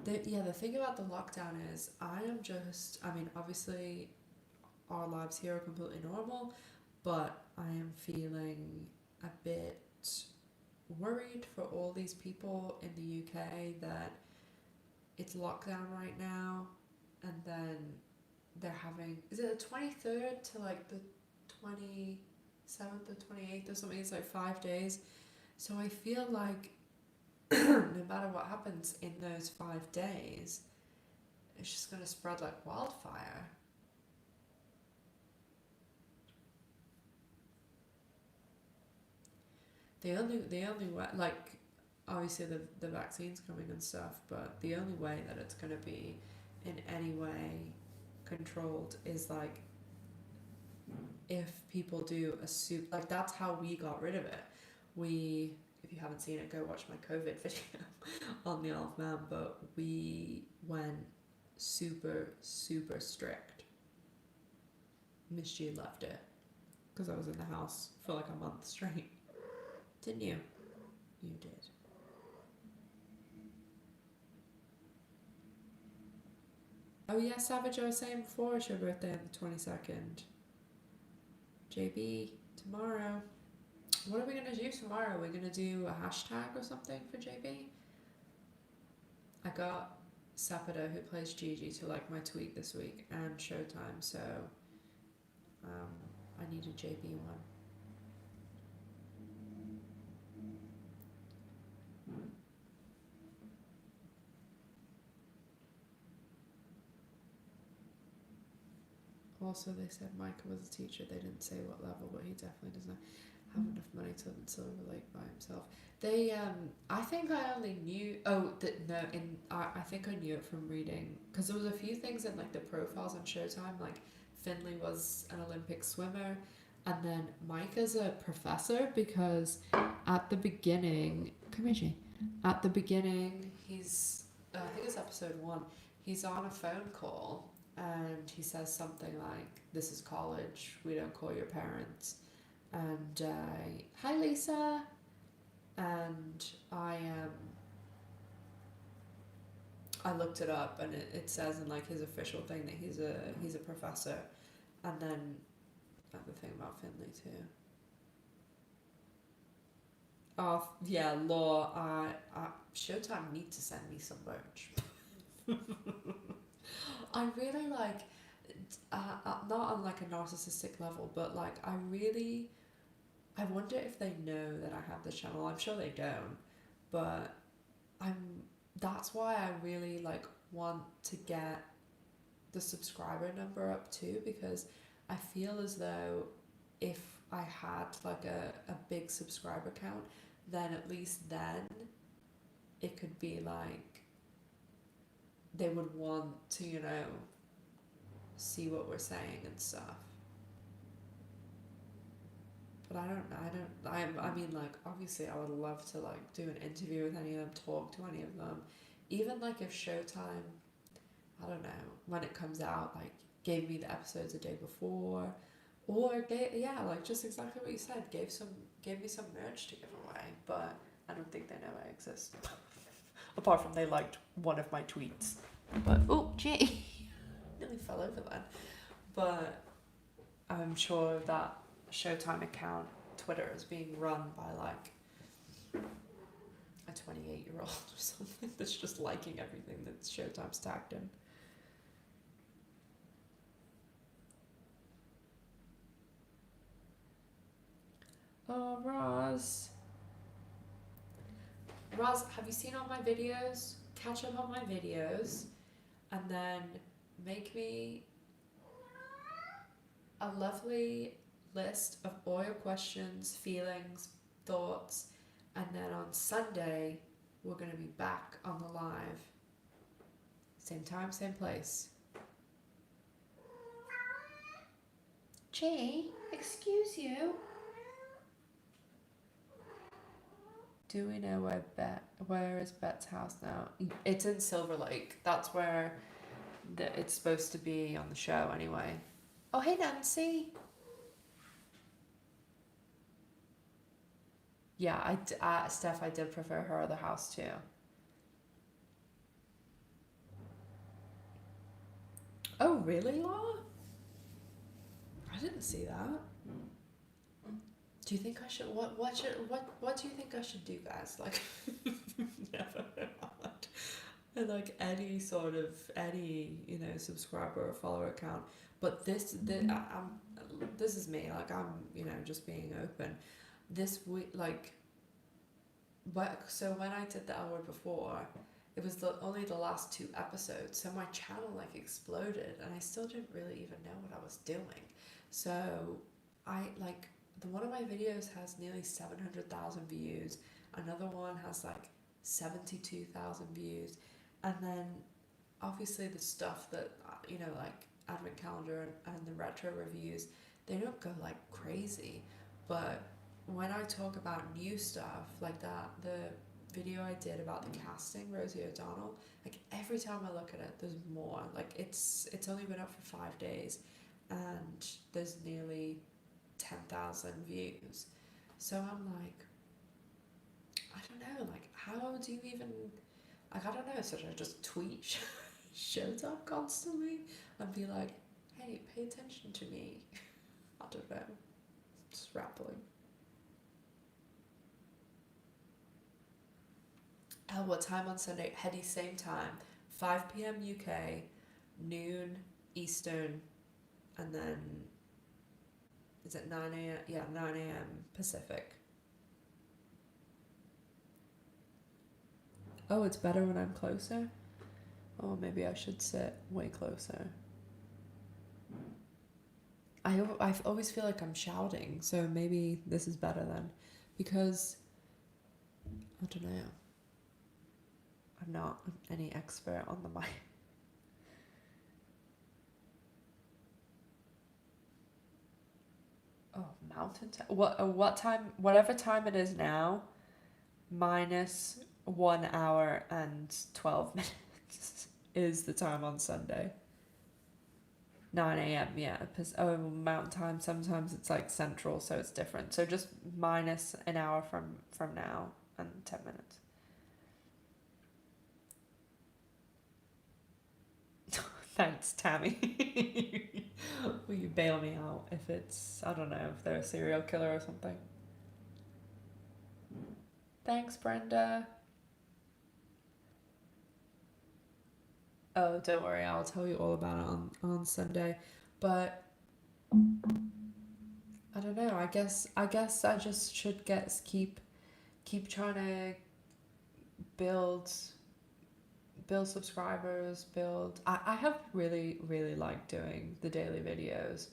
The thing about the lockdown is, I am just, I mean, obviously, our lives here are completely normal, but I am feeling a bit worried for all these people in the UK that it's lockdown right now, and then they're having, is it the 23rd to like the 27th or 28th or something? It's like 5 days. So I feel like no matter what happens in those 5 days, it's just gonna spread like wildfire. The only way, like, obviously the vaccine's coming and stuff, but the only way that it's gonna be in any way controlled is like if people do a soup, like that's how we got rid of it. We, if you haven't seen it, go watch my COVID video on the Isle of Man, but we went super, super strict. Miss G left it because I was in the house for like a month straight. Didn't you? You did. Oh yeah, Savage, I was saying before, it's your birthday on the 22nd. JB, tomorrow. What are we gonna do tomorrow? We're gonna do a hashtag or something for JB? I got Sapida, who plays Gigi, to like my tweet this week, and Showtime, so I need a JB one. Also, they said Micah was a teacher. They didn't say what level, but he definitely doesn't have enough money to live in Silver Lake by himself. They, I think I only knew. Oh, no. I think I knew it from reading, because there was a few things in like the profiles on Showtime. Like Finley was an Olympic swimmer, and then Micah's a professor because at the beginning, come here, Jay. At the beginning, he's I think it's episode 1. He's on a phone call and he says something like, "This is college. We don't call your parents." And hi Lisa. And I looked it up, and it says in like his official thing that he's a professor, and then the thing about Finley too. Oh yeah, Law. Showtime need to send me some merch. I really like, not on like a narcissistic level, but like I wonder if they know that I have this channel. I'm sure they don't, but that's why I really like want to get the subscriber number up too, because I feel as though if I had like a big subscriber count, then at least then it could be like they would want to, see what we're saying and stuff. But I mean, like, obviously I would love to like do an interview with any of them, talk to any of them. Even like if Showtime, I don't know, when it comes out, like gave me the episodes a day before, or yeah, like just exactly what you said, gave me some merch to give away. But I don't think they know I exist. Apart from they liked one of my tweets. But oh gee, nearly fell over then. But I'm sure that Showtime account Twitter is being run by like a 28-year-old or something that's just liking everything that Showtime's tagged in. Oh, Roz, have you seen all my videos? Catch up on my videos, and then make me a lovely list of all your questions, feelings, thoughts, and then on Sunday we're going to be back on the live. Same time, same place. Jay, excuse you. Do we know where is Bet's house now? It's in Silver Lake. That's where it's supposed to be on the show anyway. Oh, hey Nancy. Yeah, Steph, I did prefer her other house too. Oh, really, Law? see that. Do you think I should? What do you think I should do, guys? Like, never had like any sort of subscriber or follower account. But this is me. Like, I'm just being open. This week, like, so when I did the L Word before, it was only the last two episodes. So my channel like exploded, and I still didn't really even know what I was doing. So I like. One of my videos has nearly 700,000 views. Another one has like 72,000 views. And then obviously the stuff that, like Advent Calendar and the retro reviews, they don't go like crazy. But when I talk about new stuff like that, the video I did about the casting, Rosie O'Donnell, like every time I look at it, there's more. Like it's only been up for 5 days, and there's nearly 10,000 views. So I'm like, I don't know, like, how do you even, like, I don't know, should I just tweet Showtime constantly and be like, hey, pay attention to me? I don't know, just rambling. What time on Sunday? Heady, same time, 5 p.m. UK, noon Eastern, and then is it 9 a.m.? Yeah, 9 a.m. Pacific. Oh, it's better when I'm closer? Oh, maybe I should sit way closer. I always feel like I'm shouting, so maybe this is better then. Because, I don't know, I'm not any expert on the mic. Oh, mountain time. What time? Whatever time it is now, minus 1 hour and 12 minutes is the time on Sunday. 9 a.m. Yeah. Oh, mountain time. Sometimes it's like central, so it's different. So just minus an hour from now and 10 minutes. Thanks, Tammy. Will you bail me out if it's, I don't know, if they're a serial killer or something? Thanks, Brenda. Oh, don't worry, I'll tell you all about it on Sunday. But I don't know. I guess I just should keep trying to build subscribers. I have really liked doing the daily videos.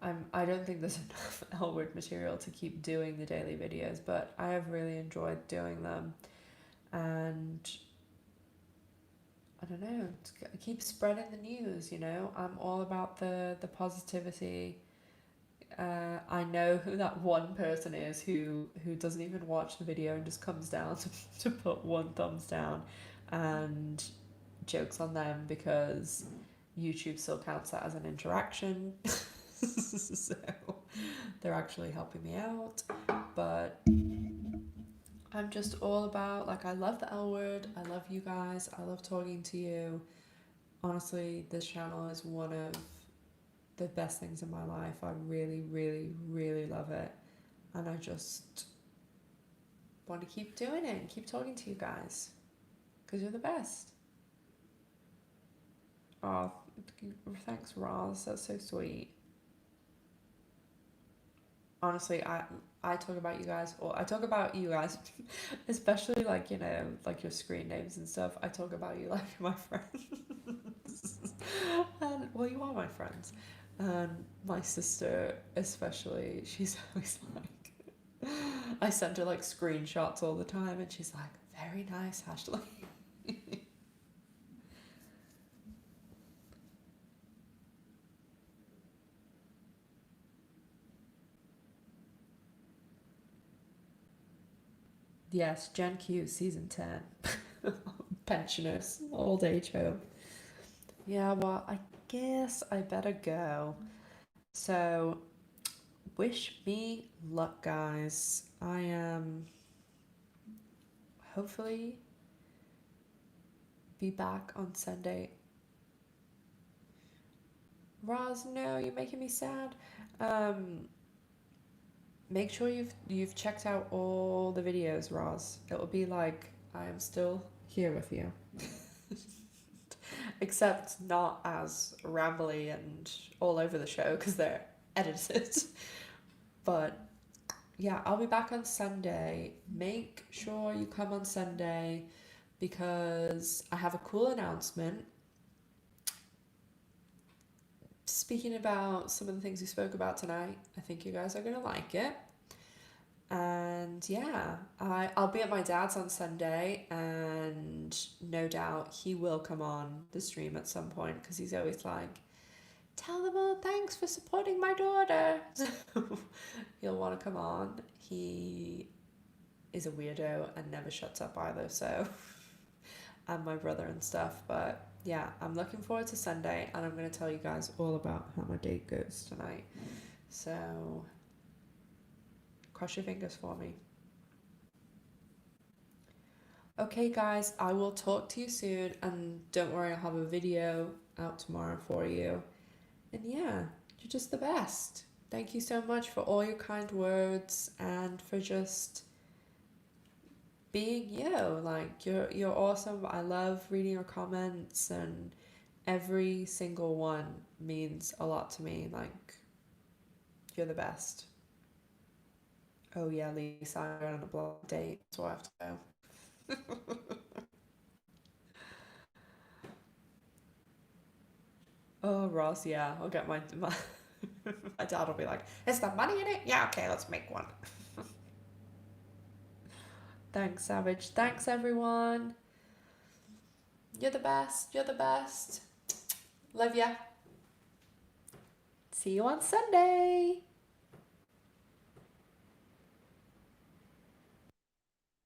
I don't think there's enough L Word material to keep doing the daily videos, but I have really enjoyed doing them, and I don't know, keep spreading the news. I'm all about the positivity. I know who that one person is who doesn't even watch the video and just comes down to put one thumbs down, and jokes on them because YouTube still counts that as an interaction. So they're actually helping me out. But I'm just all about, like, I love the L Word. I love you guys. I love talking to you. Honestly, this channel is one of the best things in my life. I really love it. And I just want to keep doing it and keep talking to you guys. Because you're the best. Oh, thanks, Roz. That's so sweet. Honestly, I talk about you guys, or I talk about you guys, especially like like your screen names and stuff. I talk about you like my friends, and well, you are my friends, and my sister especially. She's always like, I send her like screenshots all the time, and she's like, "Very nice, Ashley." Yes, Gen Q season 10. Pensioners, old age home. Yeah, well, I guess I better go. So, wish me luck, guys. I am hopefully be back on Sunday. Roz, no, you're making me sad. Make sure you've checked out all the videos, Roz. It will be like I am still here with you. Except not as rambly and all over the show because they're edited. But yeah, I'll be back on Sunday. Make sure you come on Sunday because I have a cool announcement. Speaking about some of the things we spoke about tonight, I think you guys are going to like it. And yeah, I'll be at my dad's on Sunday, and no doubt he will come on the stream at some point because he's always like, tell them all thanks for supporting my daughter. So he'll want to come on. He is a weirdo and never shuts up either, so and my brother and stuff. But yeah, I'm looking forward to Sunday, and I'm going to tell you guys all about how my date goes tonight. So cross your fingers for me. Okay, guys, I will talk to you soon, and don't worry, I'll have a video out tomorrow for you. And yeah, you're just the best. Thank you so much for all your kind words and for just being you. Like you're awesome. I love reading your comments, and every single one means a lot to me. Like you're the best. Oh yeah, Lisa, I'm going on a blind date, so I have to go. Oh Ross, yeah, I'll get my my dad will be like, is there money in it? Yeah, okay, let's make one. Thanks, Savage. Thanks, everyone. You're the best. You're the best. Love ya. See you on Sunday.